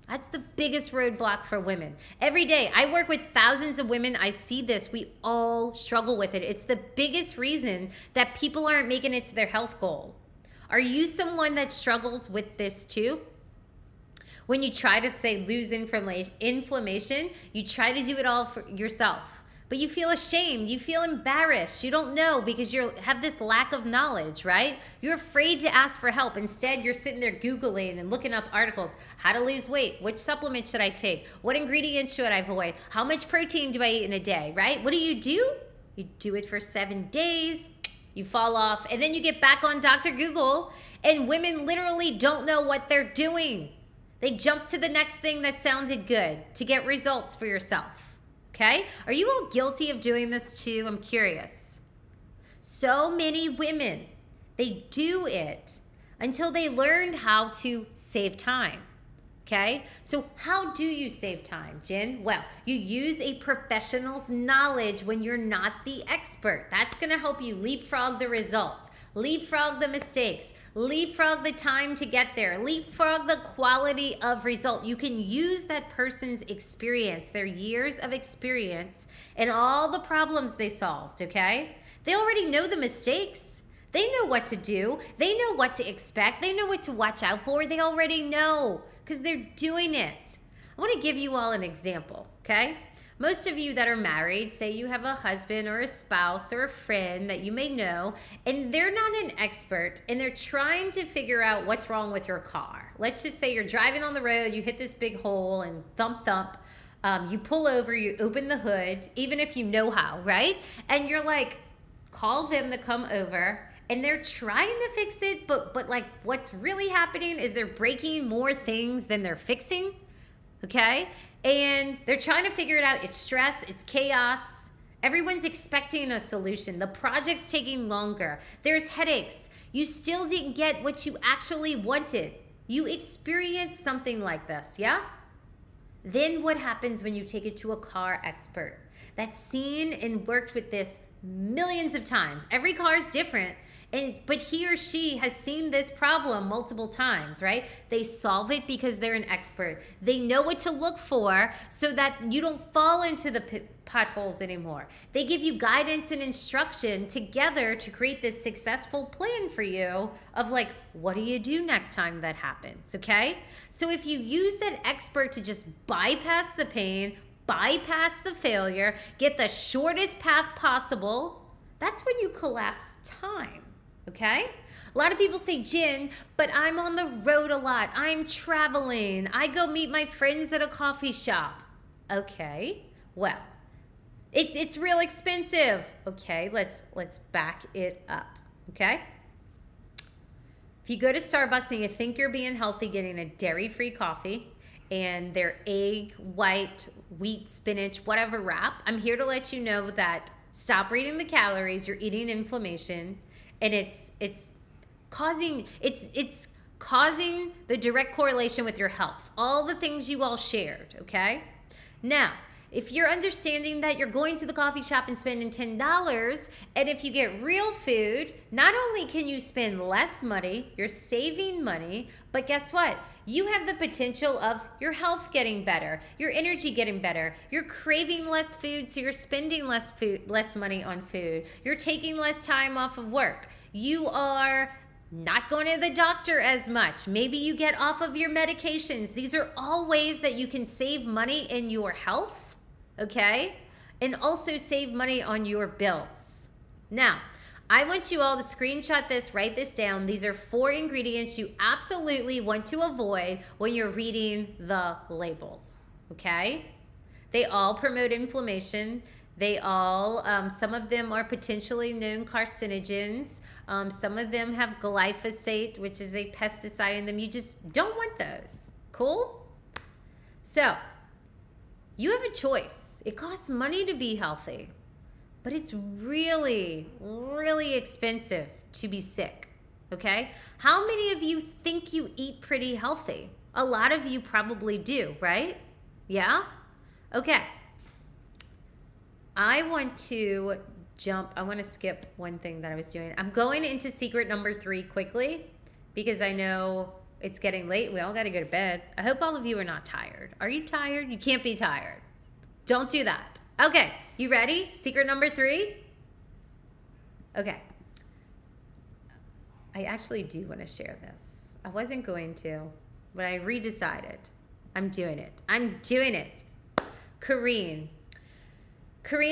that's the biggest roadblock for women. Every day, I work with thousands of women. I see this. We all struggle with it. It's the biggest reason that people aren't making it to their health goal. Are you someone that struggles with this too? When you try to say lose inflammation, you try to do it all for yourself. But you feel ashamed, you feel embarrassed, you don't know because you have this lack of knowledge, right? You're afraid to ask for help. Instead, you're sitting there Googling and looking up articles. How to lose weight, which supplement should I take? What ingredients should I avoid? How much protein do I eat in a day, right? What do? You do it for 7 days, you fall off, and then you get back on Dr. Google, and women literally don't know what they're doing. They jump to the next thing that sounded good to get results for yourself. Okay? Are you all guilty of doing this too? I'm curious. So many women, they do it until they learned how to save time. Okay? So how do you save time, Jen? Well, you use a professional's knowledge when you're not the expert. That's going to help you leapfrog the results, leapfrog the mistakes, leapfrog the time to get there, leapfrog the quality of result. You can use that person's experience, their years of experience, and all the problems they solved, okay? They already know the mistakes. They know what to do. They know what to expect. They know what to watch out for. They already know because they're doing it. I want to give you all an example, okay? Most of you that are married, say you have a husband or a spouse or a friend that you may know, and they're not an expert, and they're trying to figure out what's wrong with your car. Let's just say you're driving on the road, you hit this big hole, and thump, thump. You pull over, you open the hood, even if you know how, right? And you're like, call them to come over, and they're trying to fix it, but like what's really happening is they're breaking more things than they're fixing, okay? And they're trying to figure it out. It's stress, it's chaos. Everyone's expecting a solution. The project's taking longer. There's headaches. You still didn't get what you actually wanted. You experienced something like this, yeah? Then what happens when you take it to a car expert that's seen and worked with this millions of times? Every car is different, but he or she has seen this problem multiple times, right? They solve it because they're an expert. They know what to look for so that you don't fall into the potholes anymore. They give you guidance and instruction together to create this successful plan for you of like, what do you do next time that happens, okay? So if you use that expert to just bypass the pain, bypass the failure, get the shortest path possible, that's when you collapse time. Okay? A lot of people say, Jen, but I'm on the road a lot. I'm traveling. I go meet my friends at a coffee shop. Okay, well, it's real expensive. Okay, let's back it up. Okay? If you go to Starbucks and you think you're being healthy getting a dairy-free coffee and their egg, white, wheat, spinach, whatever wrap, I'm here to let you know that stop reading the calories. You're eating inflammation. And it's causing the direct correlation with your health. All the things you all shared, okay? Now, if you're understanding that you're going to the coffee shop and spending $10, and if you get real food, not only can you spend less money, you're saving money, but guess what? You have the potential of your health getting better, your energy getting better, you're craving less food, so you're spending less money on food, you're taking less time off of work, you are not going to the doctor as much, maybe you get off of your medications. These are all ways that you can save money in your health, okay? And also save money on your bills. Now, I want you all to screenshot this, write this down. These are 4 ingredients you absolutely want to avoid when you're reading the labels, okay? They all promote inflammation. They all, some of them are potentially known carcinogens. Some of them have glyphosate, which is a pesticide in them. You just don't want those. Cool? So, you have a choice. It costs money to be healthy, but it's really, really expensive to be sick, okay? How many of you think you eat pretty healthy? A lot of you probably do, right? Yeah? Okay. I want to skip one thing that I was doing. I'm going into secret number 3 quickly because I know it's getting late. We all got to go to bed. I hope all of you are not tired. Are you tired? You can't be tired. Don't do that. Okay, you ready? Secret number 3? Okay. I actually do want to share this. I wasn't going to, but I redecided. I'm doing it. Corrine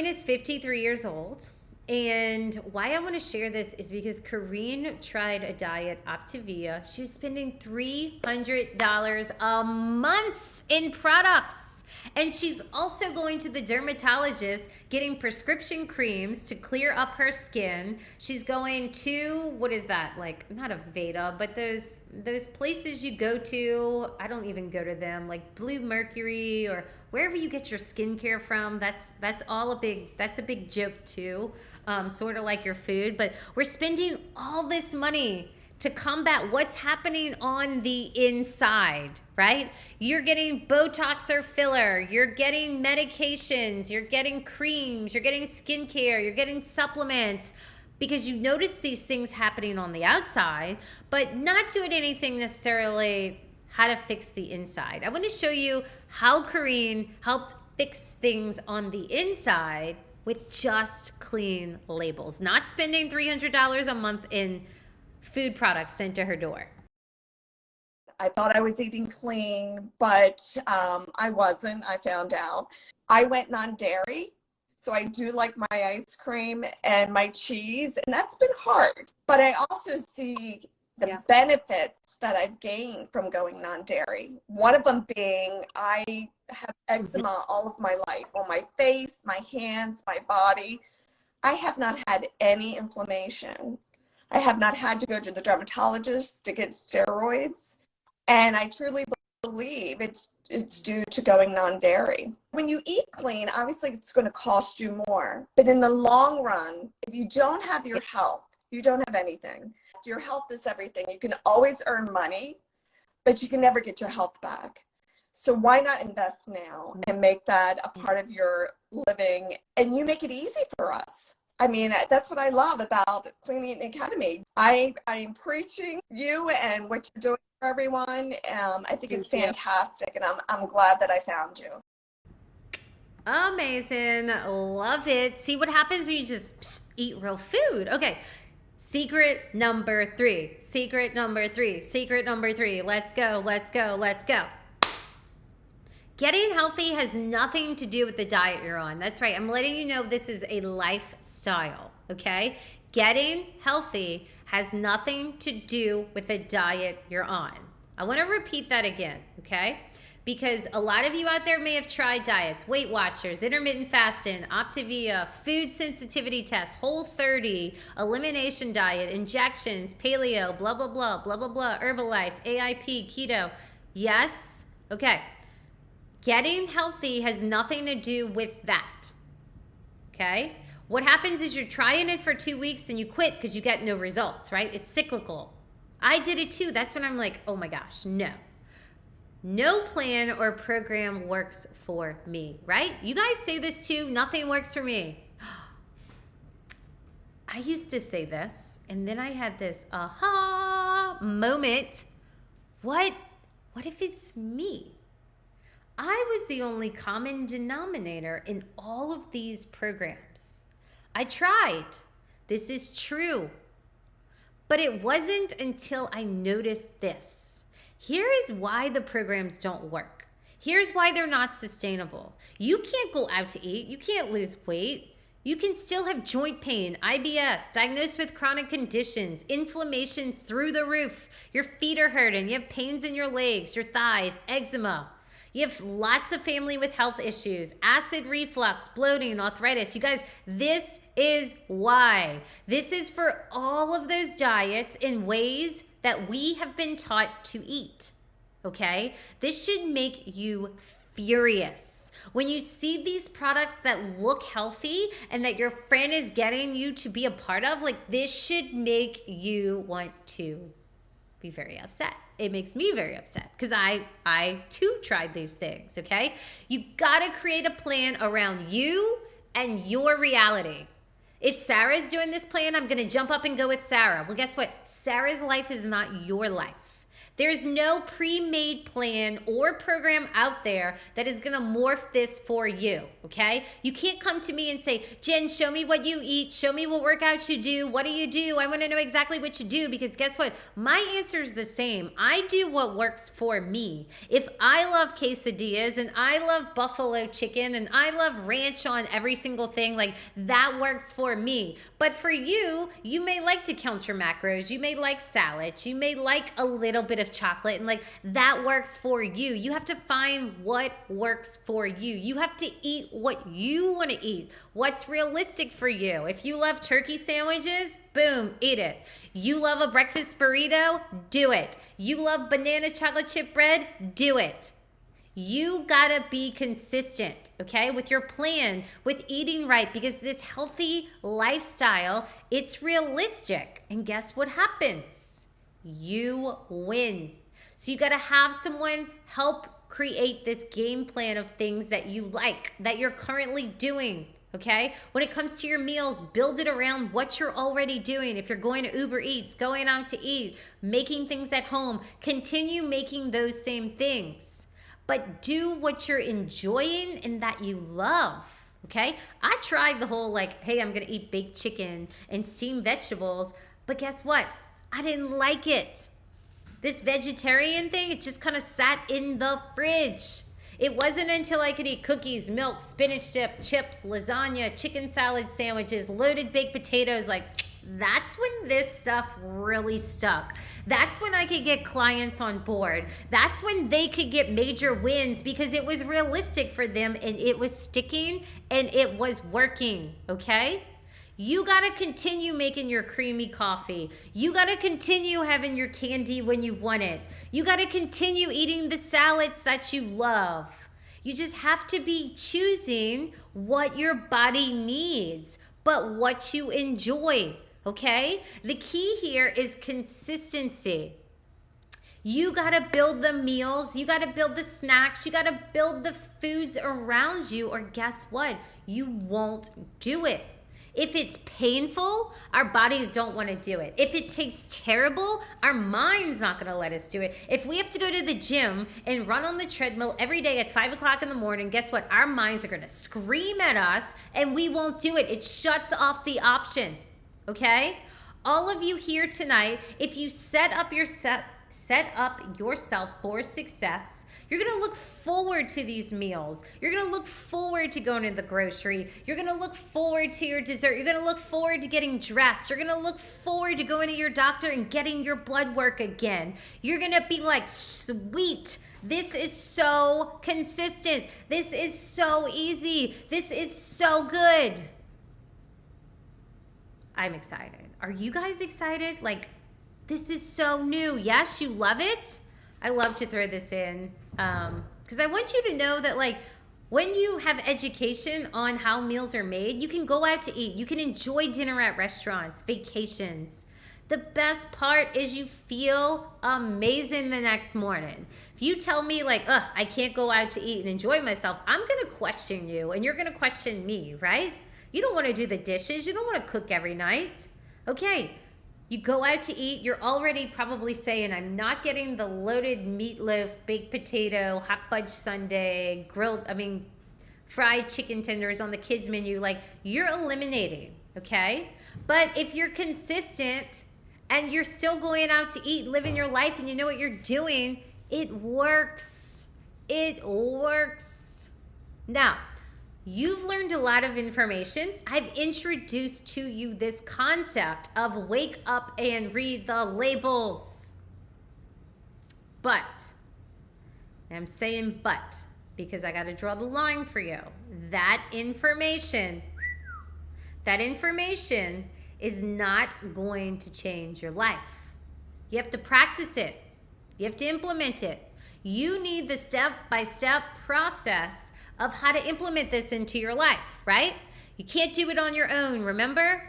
is 53 years old. And why I want to share this is because Corrine tried a diet, Optavia. She was spending $300 a month in products. And she's also going to the dermatologist, getting prescription creams to clear up her skin. She's going to, what is that? Like, not Aveda, but those places you go to, I don't even go to them, like Blue Mercury or wherever you get your skincare from. That's a big joke too. Sort of like your food, but we're spending all this money to combat what's happening on the inside, right? You're getting Botox or filler, you're getting medications, you're getting creams, you're getting skincare, you're getting supplements, because you notice these things happening on the outside, but not doing anything necessarily how to fix the inside. I want to show you how Corrine helped fix things on the inside with just clean labels, not spending $300 a month in food products sent to her door. I thought I was eating clean, but I wasn't. I found out. I went non-dairy, so I do like my ice cream and my cheese, and that's been hard. But I also see the benefits that I've gained from going non-dairy. One of them being I have eczema all of my life, on my face, my hands, my body. I have not had any inflammation. I have not had to go to the dermatologist to get steroids. And I truly believe it's due to going non-dairy. When you eat clean, obviously it's going to cost you more, but in the long run, if you don't have your health, you don't have anything. Your health is everything. You can always earn money, but you can never get your health back. So why not invest now and make that a part of your living, and you make it easy for us? I mean, that's what I love about Clean Eating Academy. I'm preaching you and what you're doing for everyone. I think it's fantastic, and I'm glad that I found you. Amazing. Love it. See what happens when you just eat real food. Okay. Secret number 3. Secret number 3. Secret number 3. Let's go. Let's go. Let's go. Getting healthy has nothing to do with the diet you're on. That's right. I'm letting you know this is a lifestyle, okay? Getting healthy has nothing to do with the diet you're on. I want to repeat that again, okay? Because a lot of you out there may have tried diets, Weight Watchers, intermittent fasting, Optavia, food sensitivity test, Whole30, elimination diet, injections, paleo, blah, blah, blah, blah, blah, blah, Herbalife, AIP, keto. Yes? Okay. Getting healthy has nothing to do with that, okay? What happens is you're trying it for 2 weeks and you quit because you get no results, right? It's cyclical. I did it too. That's when I'm like, oh my gosh, no. No plan or program works for me, right? You guys say this too, nothing works for me. I used to say this, and then I had this aha moment. What if it's me? I was the only common denominator in all of these programs. I tried. This is true. But it wasn't until I noticed this. Here is why the programs don't work. Here's why they're not sustainable. You can't go out to eat. You can't lose weight. You can still have joint pain, IBS, diagnosed with chronic conditions, inflammations through the roof. Your feet are hurting. You have pains in your legs, your thighs, eczema. You have lots of family with health issues, acid reflux, bloating, arthritis. You guys, this is why. This is for all of those diets in ways that we have been taught to eat, okay? This should make you furious. When you see these products that look healthy and that your friend is getting you to be a part of, like, this should make you want to be very upset. It makes me very upset because I too tried these things, okay? You gotta create a plan around you and your reality. If Sarah's doing this plan, I'm gonna jump up and go with Sarah. Well, guess what? Sarah's life is not your life. There's no pre-made plan or program out there that is gonna morph this for you, okay? You can't come to me and say, Jen, show me what you eat, show me what workouts you do, what do you do? I wanna know exactly what you do, because guess what? My answer is the same. I do what works for me. If I love quesadillas and I love buffalo chicken and I love ranch on every single thing, like, that works for me. But for you, you may like to count your macros, you may like salads, you may like a little bit of chocolate, and like, that works for you. You have to find what works for you. You have to eat what you want to eat, what's realistic for you. If you love turkey sandwiches, boom, eat it. You love a breakfast burrito, do it. You love banana chocolate chip bread, do it. You gotta be consistent, okay, with your plan, with eating right, because this healthy lifestyle, it's realistic. And guess what happens? You win. So you got to have someone help create this game plan of things that you like, that you're currently doing, okay? When it comes to your meals, build it around what you're already doing. If you're going to Uber Eats, going out to eat, making things at home, continue making those same things. But do what you're enjoying and that you love. Okay? I tried the whole like, hey, I'm going to eat baked chicken and steamed vegetables, but guess what? I didn't like it. This vegetarian thing, it just kind of sat in the fridge. It wasn't until I could eat cookies, milk, spinach dip, chips, lasagna, chicken salad sandwiches, loaded baked potatoes, like, that's when this stuff really stuck. That's when I could get clients on board. That's when they could get major wins because it was realistic for them and it was sticking and it was working, okay? You got to continue making your creamy coffee. You got to continue having your candy when you want it. You got to continue eating the salads that you love. You just have to be choosing what your body needs, but what you enjoy, okay? The key here is consistency. You got to build the meals, you got to build the snacks, you got to build the foods around you, or guess what? You won't do it. If it's painful, our bodies don't want to do it. If it tastes terrible, our mind's not going to let us do it. If we have to go to the gym and run on the treadmill every day at 5 o'clock in the morning, guess what? Our minds are going to scream at us and we won't do it. It shuts off the option, okay? All of you here tonight, if you set up yourself for success, you're going to look forward to these meals. You're going to look forward to going to the grocery. You're going to look forward to your dessert. You're going to look forward to getting dressed. You're going to look forward to going to your doctor and getting your blood work again. You're going to be like, sweet. This is so consistent. This is so easy. This is so good. I'm excited. Are you guys excited? Like, this is so new. Yes, you love it. I love to throw this in because I want you to know that, like, when you have education on how meals are made, you can go out to eat. You can enjoy dinner at restaurants, vacations. The best part is you feel amazing the next morning. If you tell me, like, I can't go out to eat and enjoy myself, I'm going to question you and you're going to question me, right? You don't want to do the dishes. You don't want to cook every night. Okay. You go out to eat, you're already probably saying, I'm not getting the loaded meatloaf, baked potato, hot fudge sundae, fried chicken tenders on the kids menu. Like, you're eliminating, okay? But if you're consistent and you're still going out to eat, living your life, and you know what you're doing, it works. It works. Now, you've learned a lot of information. I've introduced to you this concept of wake up and read the labels. But, I'm saying but, because I got to draw the line for you. That information is not going to change your life. You have to practice it. You have to implement it. You need the step-by-step process of how to implement this into your life, right? You can't do it on your own, remember?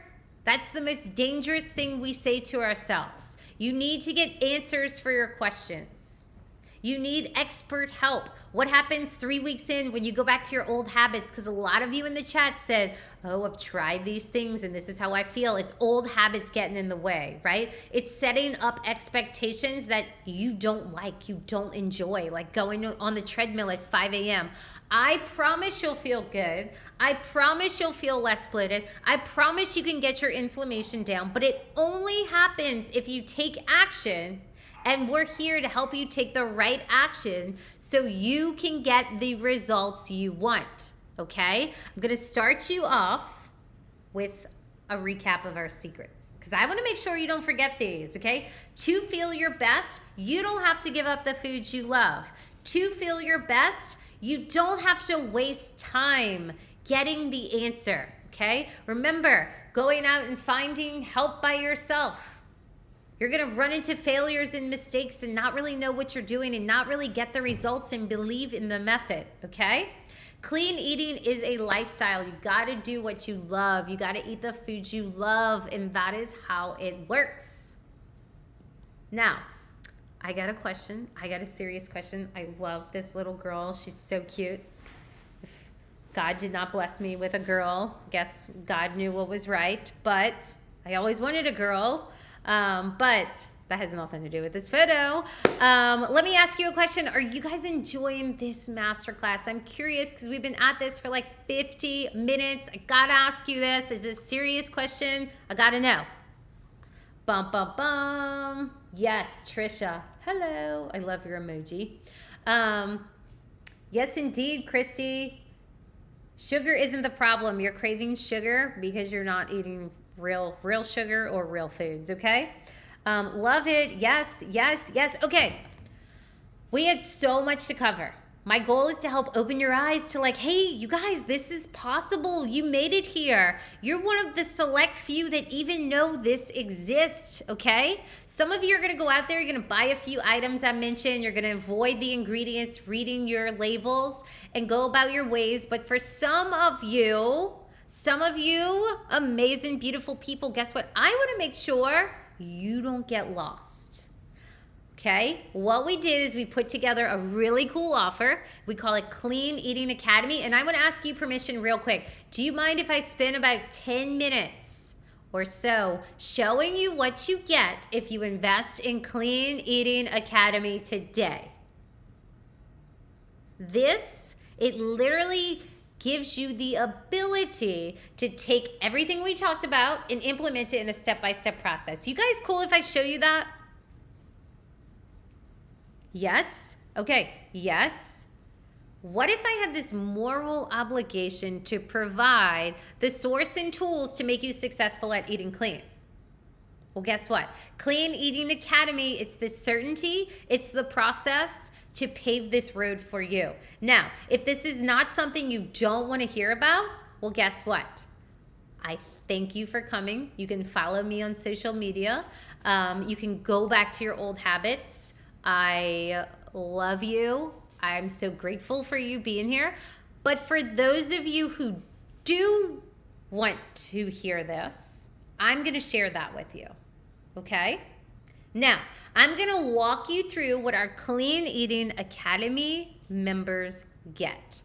That's the most dangerous thing we say to ourselves. You need to get answers for your questions. You need expert help. What happens 3 weeks in when you go back to your old habits? Because a lot of you in the chat said, oh, I've tried these things and this is how I feel. It's old habits getting in the way, right? It's setting up expectations that you don't like, you don't enjoy, like going on the treadmill at 5 a.m. I promise you'll feel good. I promise you'll feel less bloated. I promise you can get your inflammation down, but it only happens if you take action. And we're here to help you take the right action so you can get the results you want, okay? I'm going to start you off with a recap of our secrets because I want to make sure you don't forget these, okay? To feel your best, you don't have to give up the foods you love. To feel your best, you don't have to waste time getting the answer, okay? Remember, going out and finding help by yourself. You're going to run into failures and mistakes and not really know what you're doing and not really get the results and believe in the method, okay? Clean eating is a lifestyle. You got to do what you love. You got to eat the foods you love, and that is how it works. Now, I got a question. I got a serious question. I love this little girl. She's so cute. If God did not bless me with a girl, I guess God knew what was right, but I always wanted a girl. But that has nothing to do with this photo. Let me ask you a question. Are you guys enjoying this masterclass? I'm curious because we've been at this for like 50 minutes. I gotta ask you this. It's a serious question. I gotta know. Bum, bum, bum. Yes, Trisha. Hello. I love your emoji. Yes, indeed, Christy. Sugar isn't the problem. You're craving sugar because you're not eating real sugar or real foods, okay? Love it. Yes, yes, yes. Okay. We had so much to cover. My goal is to help open your eyes to like, hey, you guys, this is possible. You made it here. You're one of the select few that even know this exists, okay? Some of you are gonna go out there, you're gonna buy a few items I mentioned, you're gonna avoid the ingredients, reading your labels, and go about your ways. But for some of you, amazing, beautiful people, guess what? I wanna make sure you don't get lost. Okay, what we did is we put together a really cool offer. We call it Clean Eating Academy. And I want to ask you permission real quick. Do you mind if I spend about 10 minutes or so showing you what you get if you invest in Clean Eating Academy today? It literally gives you the ability to take everything we talked about and implement it in a step-by-step process. You guys cool if I show you that? Yes? Okay, yes. What if I had this moral obligation to provide the source and tools to make you successful at eating clean? Well, guess what? Clean Eating Academy, it's the certainty, it's the process to pave this road for you. Now, if this is not something you don't want to hear about, well, guess what? I thank you for coming. You can follow me on social media. You can go back to your old habits. I love you. I'm so grateful for you being here. But for those of you who do want to hear this, I'm going to share that with you. Okay? Now, I'm going to walk you through what our Clean Eating Academy members get.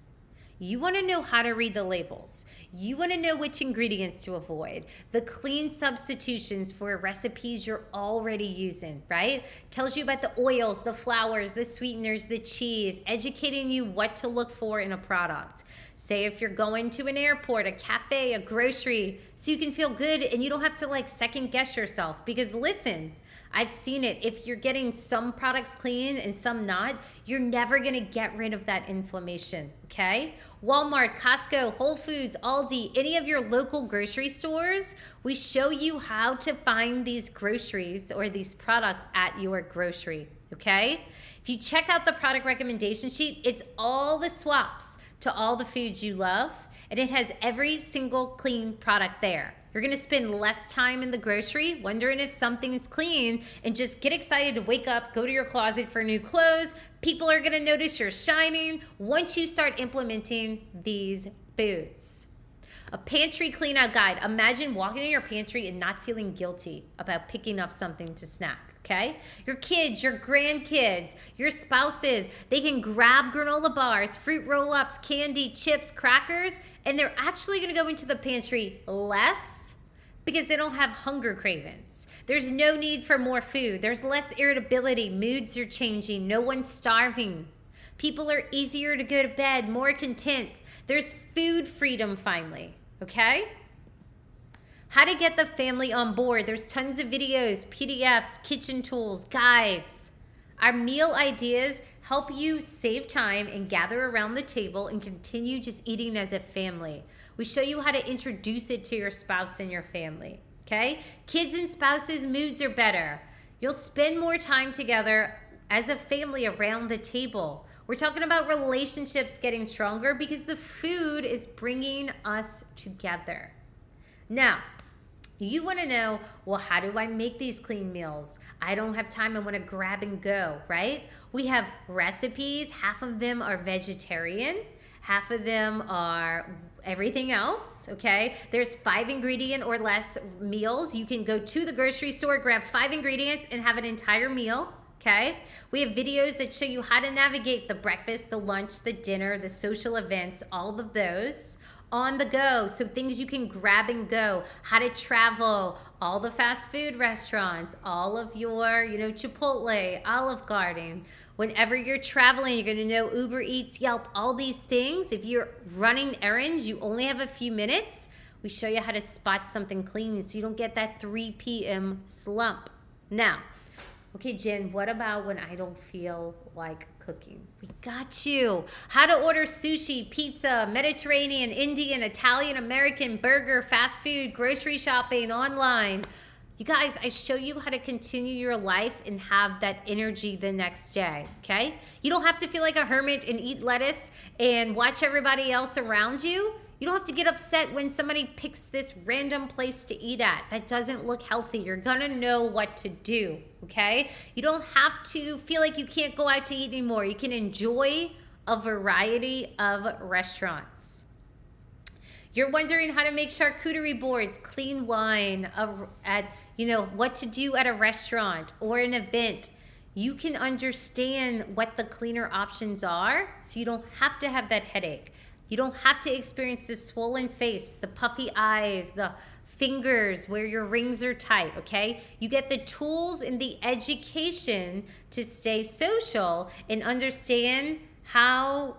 You want to know how to read the labels. You want to know which ingredients to avoid. The clean substitutions for recipes you're already using, right? Tells you about the oils, the flours, the sweeteners, the cheese, educating you what to look for in a product. Say if you're going to an airport, a cafe, a grocery, so you can feel good and you don't have to like second guess yourself. Because listen, I've seen it. If you're getting some products clean and some not, you're never gonna get rid of that inflammation, okay? Walmart, Costco, Whole Foods, Aldi, any of your local grocery stores, we show you how to find these groceries or these products at your grocery, okay? If you check out the product recommendation sheet, it's all the swaps to all the foods you love, and it has every single clean product there. You're gonna spend less time in the grocery wondering if something is clean and just get excited to wake up, go to your closet for new clothes. People are gonna notice you're shining once you start implementing these foods. A pantry clean out guide. Imagine walking in your pantry and not feeling guilty about picking up something to snack. Okay? Your kids, your grandkids, your spouses, they can grab granola bars, fruit roll-ups, candy, chips, crackers, and they're actually gonna go into the pantry less because they don't have hunger cravings. There's no need for more food. There's less irritability. Moods are changing. No one's starving. People are easier to go to bed, more content. There's food freedom finally, okay? How to get the family on board. There's tons of videos, PDFs, kitchen tools, guides. Our meal ideas help you save time and gather around the table and continue just eating as a family. We show you how to introduce it to your spouse and your family, okay? Kids and spouses' moods are better. You'll spend more time together as a family around the table. We're talking about relationships getting stronger because the food is bringing us together. Now, you want to know, well, how do I make these clean meals? I don't have time. I want to grab and go, right? We have recipes. Half of them are vegetarian. Half of them are everything else, okay? There's 5 ingredient or less meals. You can go to the grocery store, grab 5 ingredients, and have an entire meal, okay? We have videos that show you how to navigate the breakfast, the lunch, the dinner, the social events, all of those on the go. So things you can grab and go, how to travel, all the fast food restaurants, all of your, Chipotle, Olive Garden. Whenever you're traveling, you're gonna know Uber Eats, Yelp, all these things. If you're running errands, you only have a few minutes. We show you how to spot something clean so you don't get that 3 p.m. slump. Now, okay, Jen, what about when I don't feel like cooking? We got you. How to order sushi, pizza, Mediterranean, Indian, Italian, American, burger, fast food, grocery shopping, online. You guys, I show you how to continue your life and have that energy the next day, okay? You don't have to feel like a hermit and eat lettuce and watch everybody else around you. You don't have to get upset when somebody picks this random place to eat at. That doesn't look healthy. You're gonna know what to do, okay? You don't have to feel like you can't go out to eat anymore. You can enjoy a variety of restaurants. You're wondering how to make charcuterie boards, clean wine, what to do at a restaurant or an event. You can understand what the cleaner options are, so you don't have to have that headache. You don't have to experience the swollen face, the puffy eyes, the fingers where your rings are tight, okay? You get the tools and the education to stay social and understand how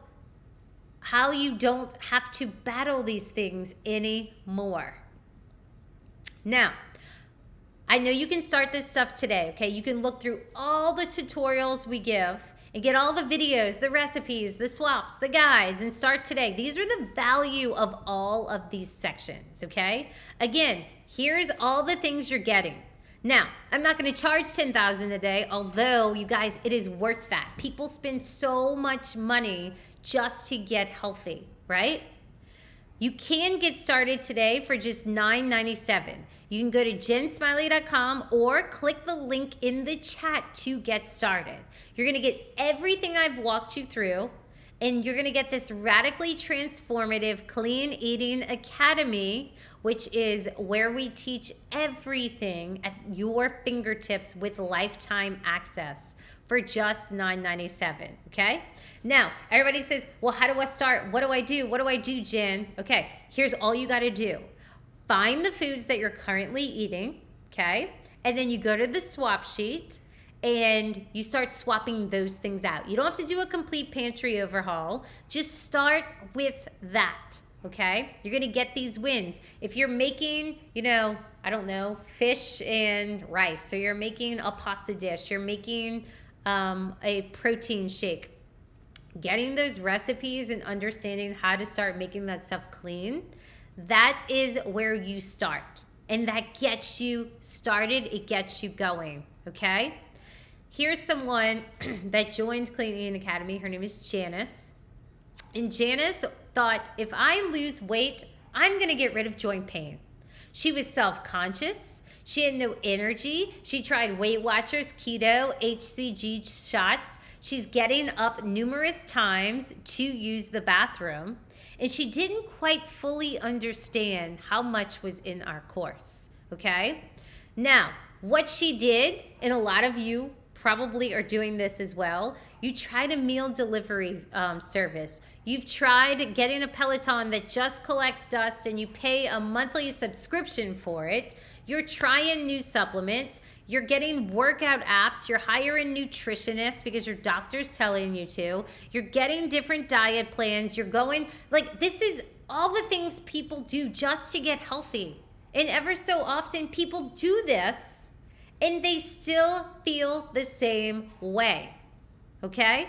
you don't have to battle these things anymore. Now, I know you can start this stuff today, okay? You can look through all the tutorials we give and get all the videos, the recipes, the swaps, the guides, and start today. These are the value of all of these sections, okay? Again, here's all the things you're getting. Now, I'm not going to charge $10,000 a day, although, you guys, it is worth that. People spend so much money just to get healthy, right? You can get started today for just $9.97. You can go to jensmiley.com or click the link in the chat to get started. You're going to get everything I've walked you through, and you're going to get this radically transformative Clean Eating Academy, which is where we teach everything at your fingertips with lifetime access for just $9.97, okay? Now, everybody says, well, how do I start? What do I do? What do I do, Jen? Okay, here's all you got to do. Find the foods that you're currently eating, okay? And then you go to the swap sheet and you start swapping those things out. You don't have to do a complete pantry overhaul. Just start with that, okay? You're gonna get these wins. If you're making, I don't know, fish and rice, so you're making a pasta dish, you're making a protein shake, getting those recipes and understanding how to start making that stuff clean, that is where you start. And that gets you started, it gets you going, okay? Here's someone that joined Clean Eating Academy. Her name is Janice. And Janice thought, if I lose weight, I'm gonna get rid of joint pain. She was self-conscious. She had no energy. She tried Weight Watchers, keto, HCG shots. She's getting up numerous times to use the bathroom. And she didn't quite fully understand how much was in our course, okay? Now, what she did, and a lot of you probably are doing this as well, you tried a meal delivery service. You've tried getting a Peloton that just collects dust and you pay a monthly subscription for it. You're trying new supplements. You're getting workout apps. You're hiring nutritionists because your doctor's telling you to. You're getting different diet plans. You're going, this is all the things people do just to get healthy. And ever so often people do this and they still feel the same way, okay?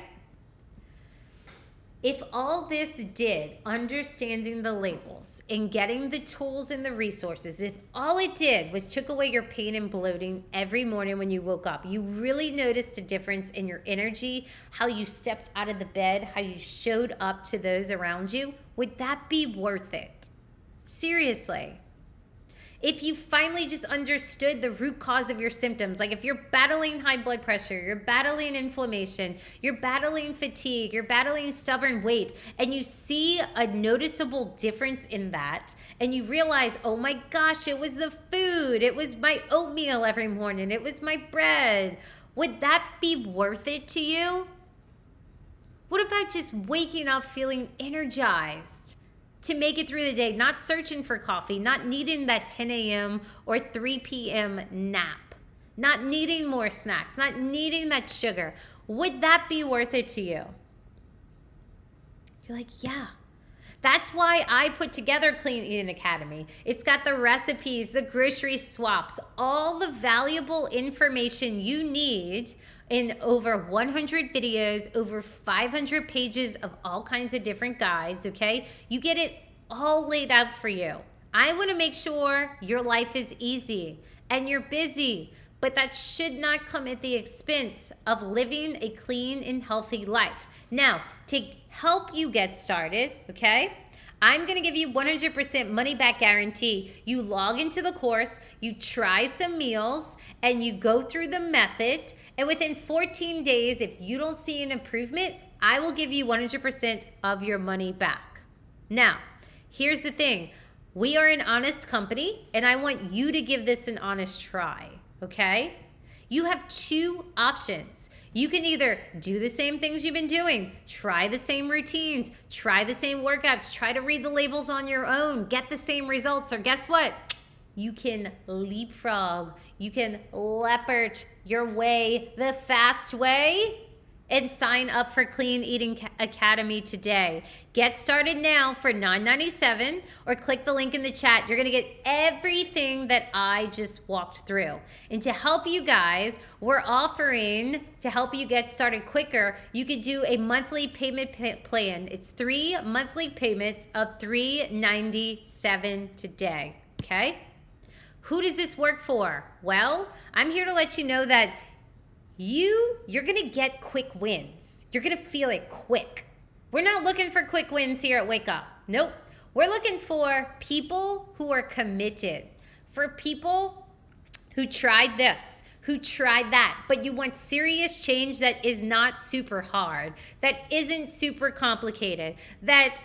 If all this did, understanding the labels and getting the tools and the resources, if all it did was took away your pain and bloating every morning when you woke up, you really noticed a difference in your energy, how you stepped out of the bed, how you showed up to those around you, would that be worth it? Seriously. If you finally just understood the root cause of your symptoms, like if you're battling high blood pressure, you're battling inflammation, you're battling fatigue, you're battling stubborn weight, and you see a noticeable difference in that, and you realize, oh my gosh, it was the food, it was my oatmeal every morning, it was my bread, would that be worth it to you? What about just waking up feeling energized to make it through the day, not searching for coffee, not needing that 10 a.m. or 3 p.m. nap, not needing more snacks, not needing that sugar? Would that be worth it to you? You're like, yeah. That's why I put together Clean Eating Academy. It's got the recipes, the grocery swaps, all the valuable information you need in over 100 videos, over 500 pages of all kinds of different guides, okay? You get it all laid out for you. I want to make sure your life is easy and you're busy, but that should not come at the expense of living a clean and healthy life. Now, to help you get started, okay, I'm going to give you 100% money back guarantee. You log into the course, you try some meals, and you go through the method. And within 14 days, if you don't see an improvement, I will give you 100% of your money back. Now, here's the thing. We are an honest company, and I want you to give this an honest try, okay? You have two options. You can either do the same things you've been doing, try the same routines, try the same workouts, try to read the labels on your own, get the same results, or guess what? You can leapfrog, you can leopard your way the fast way and sign up for Clean Eating Academy today. Get started now for $9.97 or click the link in the chat. You're gonna get everything that I just walked through. And to help you guys, we're offering, to help you get started quicker, you could do a monthly payment plan. It's 3 monthly payments of $3.97 today, okay? Who does this work for? Well, I'm here to let you know that you're gonna get quick wins. You're gonna feel it quick. We're not looking for quick wins here at Wake Up. Nope. We're looking for people who are committed, for people who tried this, who tried that, but you want serious change that is not super hard, that isn't super complicated, that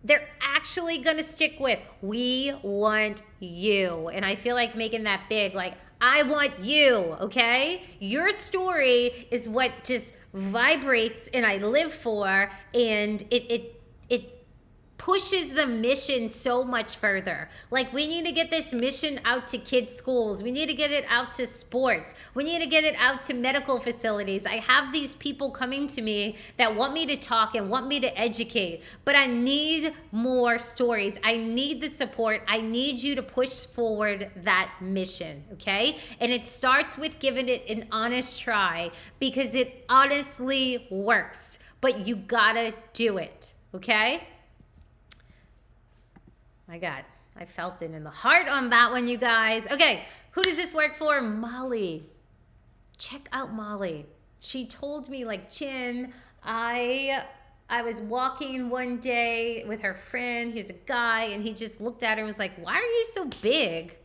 they're actually gonna stick with. We want you. And I feel like making that big, like, I want you, okay? Your story is what just vibrates and I live for, and it pushes the mission so much further. Like, we need to get this mission out to kids' schools. We need to get it out to sports. We need to get it out to medical facilities. I have these people coming to me that want me to talk and want me to educate, but I need more stories. I need the support. I need you to push forward that mission, okay? And it starts with giving it an honest try, because it honestly works, but you gotta do it, okay? My God, I felt it in the heart on that one, you guys. Okay, who does this work for? Molly. Check out Molly. She told me, like, Jen, I was walking one day with her friend. He was a guy, and he just looked at her and was like, why are you so big?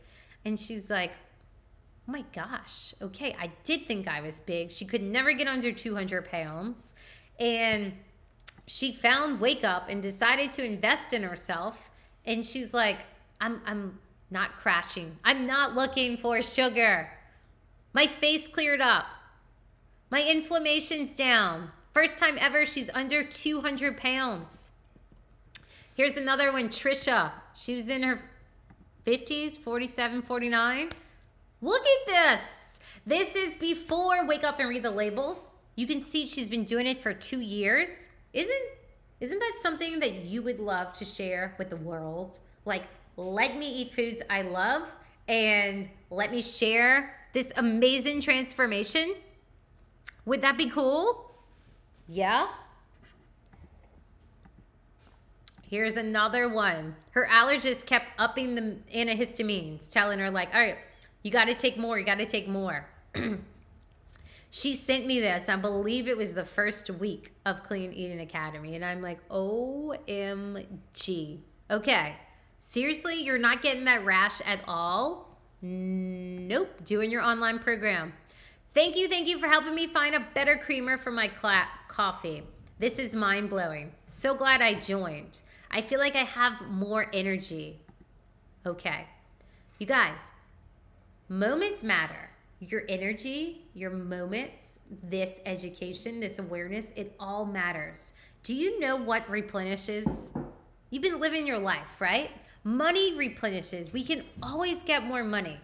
And she's like, oh my gosh, okay, I did think I was big. She could never get under 200 pounds. And she found Wake Up and decided to invest in herself. And she's like, I'm not crashing. I'm not looking for sugar. My face cleared up. My inflammation's down. First time ever she's under 200 pounds. Here's another one, Trisha. She was in her 50s, 47, 49. Look at this. This is before Wake Up and Read the Labels. You can see she's been doing it for 2 years. Isn't that something that you would love to share with the world? Like, let me eat foods I love and let me share this amazing transformation. Would that be cool? Yeah? Here's another one. Her allergist kept upping the antihistamines, telling her, like, all right, you got to take more. You got to take more. She sent me this. I believe it was the first week of Clean Eating Academy. And I'm like, OMG. Okay. Seriously, you're not getting that rash at all? Nope. Doing your online program. Thank you for helping me find a better creamer for my coffee. This is mind-blowing. So glad I joined. I feel like I have more energy. Okay. You guys, moments matter. Your energy, your moments, this education, this awareness, it all matters. Do you know what replenishes? You've been living your life, right? Money replenishes. We can always get more money.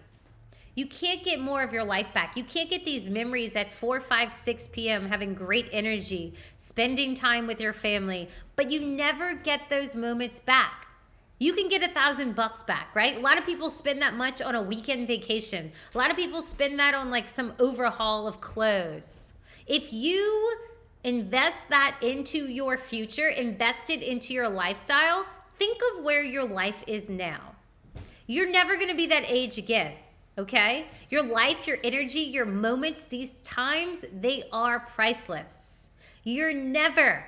You can't get more of your life back. You can't get these memories at 4, 5, 6 p.m. having great energy, spending time with your family, but you never get those moments back. You can get $1,000 back, right? A lot of people spend that much on a weekend vacation. A lot of people spend that on like some overhaul of clothes. If you invest that into your future, invest it into your lifestyle, think of where your life is now. You're never gonna be that age again, okay? Your life, your energy, your moments, these times, they are priceless. You're never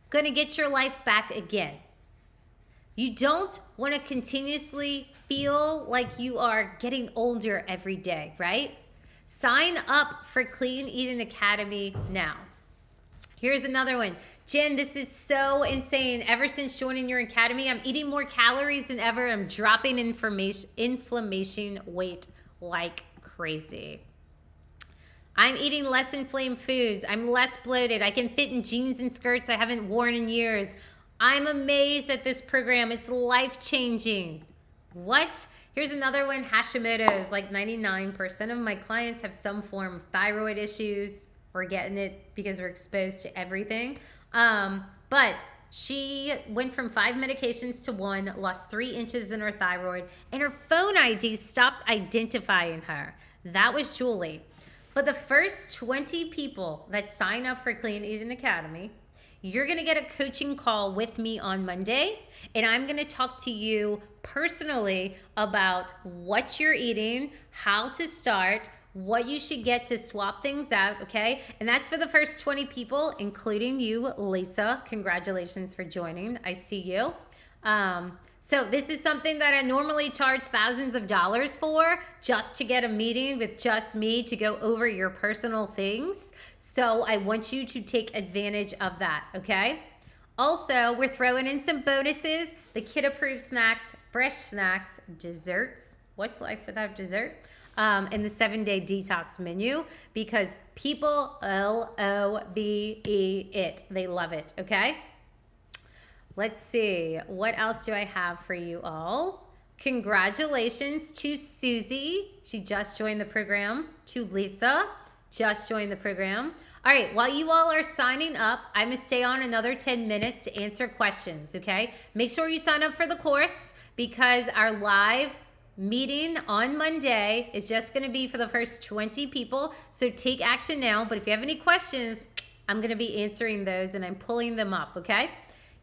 gonna get your life back again. You don't want to continuously feel like you are getting older every day, right? Sign up for Clean Eating Academy now. Here's another one. Jen, this is so insane. Ever since joining your academy, I'm eating more calories than ever. I'm dropping inflammation weight like crazy. I'm eating less inflamed foods. I'm less bloated. I can fit in jeans and skirts I haven't worn in years. I'm amazed at this program. It's life-changing. What? Here's another one, Hashimoto's. Like 99% of my clients have some form of thyroid issues. We're getting it because we're exposed to everything. But she went from 5 medications to 1, lost 3 inches in her thyroid, and her phone ID stopped identifying her. That was Julie. But the first 20 people that sign up for Clean Eating Academy, you're going to get a coaching call with me on Monday, and I'm going to talk to you personally about what you're eating, how to start, what you should get to swap things out, okay? And that's for the first 20 people, including you, Lisa. Congratulations for joining. I see you. So this is something that I normally charge thousands of dollars for, just to get a meeting with just me to go over your personal things. So I want you to take advantage of that, okay? Also, we're throwing in some bonuses, the kid-approved snacks, fresh snacks, desserts. What's life without dessert? And the 7-day detox menu, because people love it. They love it, okay? Let's see, what else do I have for you all? Congratulations to Susie. She just joined the program. To Lisa, just joined the program. All right, while you all are signing up, I'm gonna stay on another 10 minutes to answer questions, okay? Make sure you sign up for the course, because our live meeting on Monday is just gonna be for the first 20 people. So take action now, but if you have any questions, I'm gonna be answering those and I'm pulling them up, okay?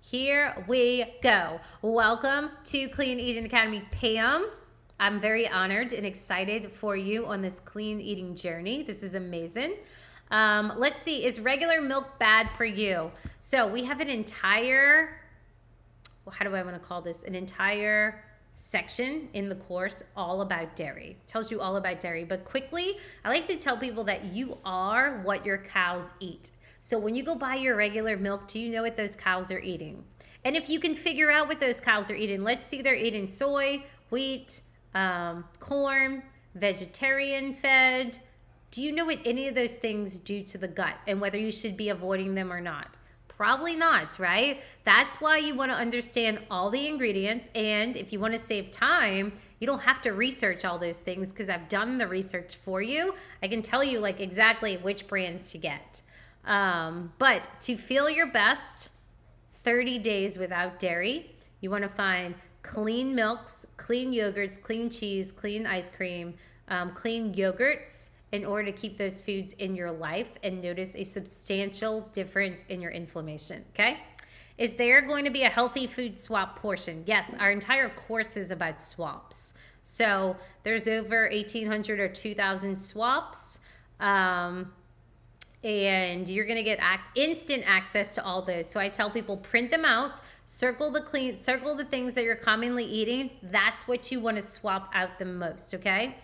Here we go. Welcome to Clean Eating Academy, Pam. I'm very honored and excited for you on this clean eating journey. This is amazing. Let's see, is regular milk bad for you? So we have an entire, how do I want to call this? An entire section in the course all about dairy. It tells you all about dairy. But quickly, I like to tell people that you are what your cows eat. So when you go buy your regular milk, do you know what those cows are eating? And if you can figure out what those cows are eating, let's see, they're eating soy, wheat, corn, vegetarian fed. Do you know what any of those things do to the gut and whether you should be avoiding them or not? Probably not, right? That's why you want to understand all the ingredients. And if you want to save time, you don't have to research all those things, because I've done the research for you. I can tell you like exactly which brands to get. But to feel your best, 30 days without dairy, you want to find clean milks, clean yogurts, clean cheese, clean ice cream, clean yogurts, in order to keep those foods in your life and notice a substantial difference in your inflammation, okay? Is there going to be a healthy food swap portion? Yes, our entire course is about swaps. So there's over 1,800 or 2,000 swaps. And you're going to get instant access to all those. So I tell people, print them out, circle the things that you're commonly eating. That's what you want to swap out the most, okay?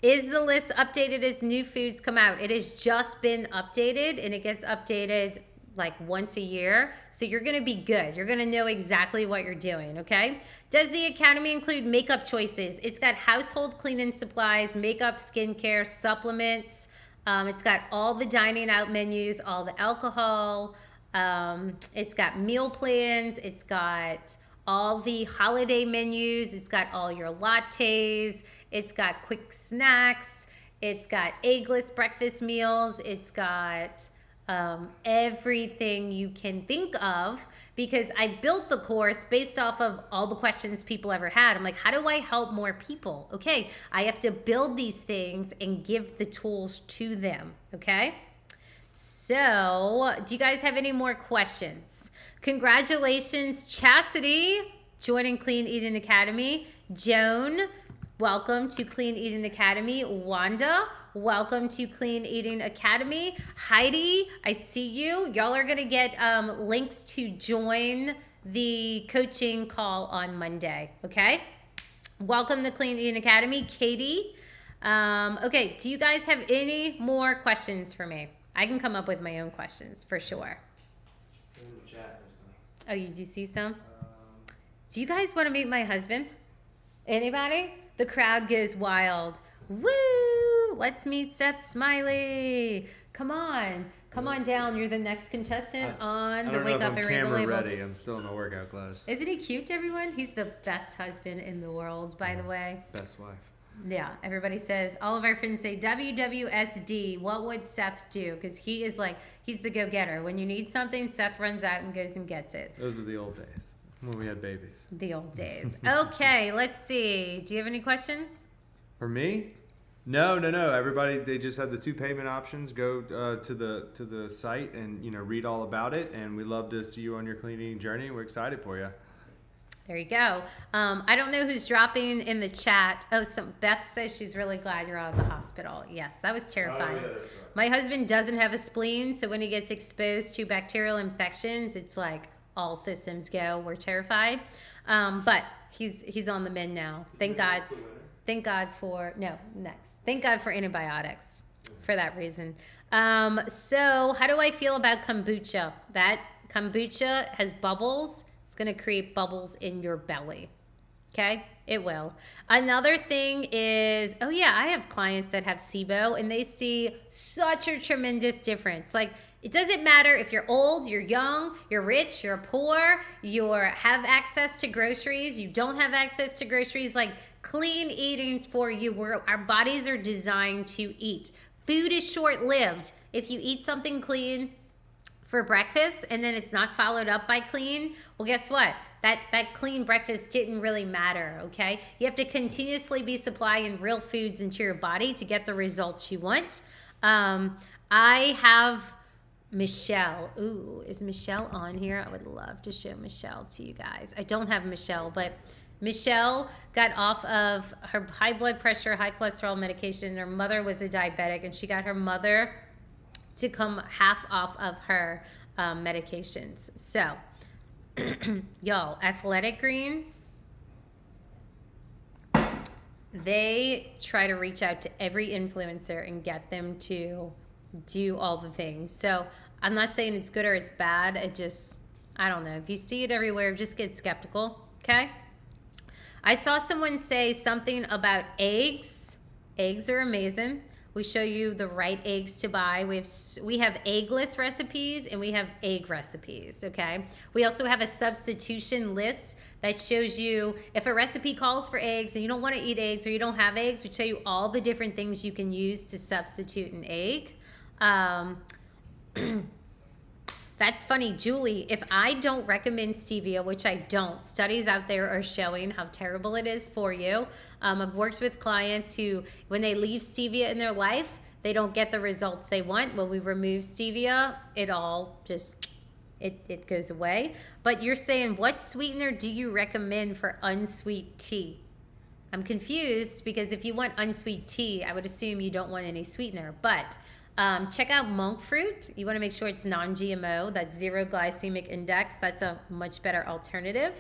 Is the list updated as new foods come out? It has just been updated, and it gets updated like once a year. So you're going to be good. You're going to know exactly what you're doing, okay? Does the Academy include makeup choices? It's got household cleaning supplies, makeup, skincare, supplements. It's got all the dining out menus, all the alcohol. It's got meal plans. It's got all the holiday menus. It's got all your lattes. It's got quick snacks. It's got eggless breakfast meals. It's got everything you can think of, because I built the course based off of all the questions people ever had. I'm like, how do I help more people? Okay, I have to build these things and give the tools to them, okay? So, do you guys have any more questions? Congratulations, Chastity, joining Clean Eating Academy. Joan, welcome to Clean Eating Academy. Wanda, welcome to Clean Eating Academy. Heidi, I see you. Y'all are gonna get links to join the coaching call on Monday, okay? Welcome to Clean Eating Academy. Katie, okay, do you guys have any more questions for me? I can come up with my own questions for sure. In the chat, there's Oh, you do see some? Do you guys want to meet my husband? Anybody? The crowd goes wild. Woo! Let's meet Seth Smiley. Come on. Come on down. You're the next contestant on the Wake Up and Read the Labels. ready. I'm still in my workout clothes. Isn't he cute, everyone? He's the best husband in the world, by the way. Best wife. Yeah, everybody says, all of our friends say, WWSD, what would Seth do? Because he is like, he's the go-getter. When you need something, Seth runs out and goes and gets it. Those were the old days when we had babies. The old days. Okay, let's see. Do you have any questions? For me? No. Everybody, they just have the 2 payment options. Go to the site and read all about it. And we love to see you on your clean eating journey. We're excited for you. There you go. I don't know who's dropping in the chat. Oh, Beth says she's really glad you're out of the hospital. Yes, that was terrifying. Oh, yeah, that's right. My husband doesn't have a spleen, so when he gets exposed to bacterial infections, it's like all systems go. We're terrified. But he's on the mend now. Thank God. Thank God for Thank God for antibiotics for that reason. So how do I feel about kombucha? That kombucha has bubbles. It's going to create bubbles in your belly. Okay? It will. Another thing is, oh yeah, I have clients that have SIBO and they see such a tremendous difference. Like, it doesn't matter if you're old, you're young, you're rich, you're poor, you have access to groceries, you don't have access to groceries. Like, clean eating's for you. Our bodies are designed to eat. Food is short-lived. If you eat something clean for breakfast and then it's not followed up by clean, well, guess what? That clean breakfast didn't really matter, okay? You have to continuously be supplying real foods into your body to get the results you want. I have Michelle. Ooh, is Michelle on here? I would love to show Michelle to you guys. I don't have Michelle, but Michelle got off of her high blood pressure, high cholesterol medication. Her mother was a diabetic, and she got her mother to come half off of her medications. So, y'all, Athletic Greens, they try to reach out to every influencer and get them to do all the things. So I'm not saying it's good or it's bad. I don't know. If you see it everywhere, just get skeptical, okay? I saw someone say something about eggs. Eggs are amazing. We show you the right eggs to buy. We have eggless recipes and we have egg recipes, okay? We also have a substitution list that shows you if a recipe calls for eggs and you don't want to eat eggs or you don't have eggs, we show you all the different things you can use to substitute an egg. That's funny, Julie. If I don't recommend stevia, which I don't, studies out there are showing how terrible it is for you. I've worked with clients who, when they leave stevia in their life, they don't get the results they want. When we remove stevia, it all just, it goes away. But you're saying, what sweetener do you recommend for unsweet tea? I'm confused because if you want unsweet tea, I would assume you don't want any sweetener. But check out monk fruit. You want to make sure it's non-GMO. That's 0 glycemic index. That's a much better alternative.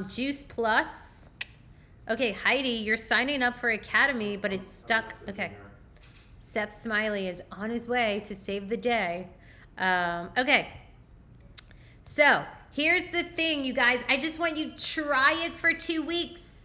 Juice Plus. Okay, Heidi, you're signing up for Academy, but it's stuck. Okay. Seth Smiley is on his way to save the day. Okay. So here's the thing, you guys. I just want you to try it for 2 weeks.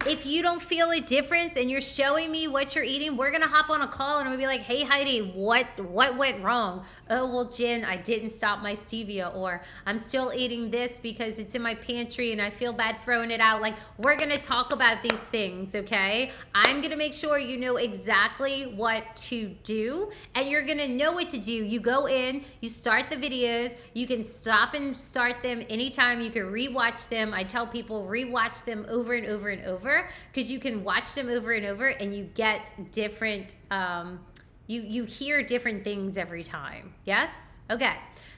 If you don't feel a difference and you're showing me what you're eating, we're going to hop on a call and we'll be like, hey, Heidi, what went wrong? Oh, well, Jen, I didn't stop my stevia, or I'm still eating this because it's in my pantry and I feel bad throwing it out. Like, we're going to talk about these things, okay? I'm going to make sure you know exactly what to do, and you're going to know what to do. You go in, you start the videos, you can stop and start them anytime. You can rewatch them. I tell people rewatch them over and over and over, because you can watch them over and over and you get different, you hear different things every time. Yes? Okay.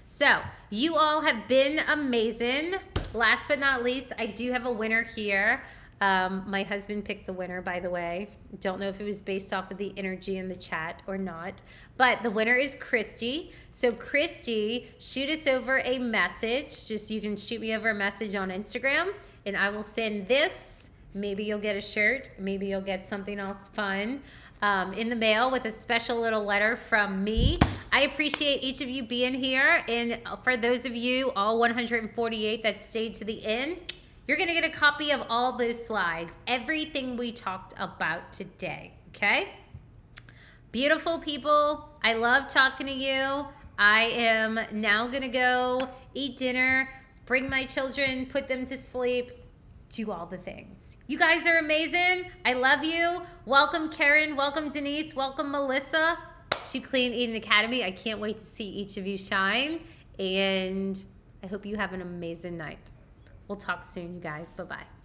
So you all have been amazing. Last but not least, I do have a winner here. My husband picked the winner, by the way. Don't know if it was based off of the energy in the chat or not, but the winner is Christy. So Christy, shoot us over a message. Just you can shoot me over a message on Instagram and I will send this. Maybe you'll get a shirt. Maybe you'll get something else fun in the mail with a special little letter from me. I appreciate each of you being here. And for those of you, all 148 that stayed to the end, you're gonna get a copy of all those slides, everything we talked about today, okay? Beautiful people, I love talking to you. I am now gonna go eat dinner, bring my children, put them to sleep, do all the things. You guys are amazing. I love you. Welcome Karen, welcome Denise, welcome Melissa to Clean Eating Academy. I can't wait to see each of you shine, and I hope you have an amazing night. We'll talk soon, you guys. Bye-bye.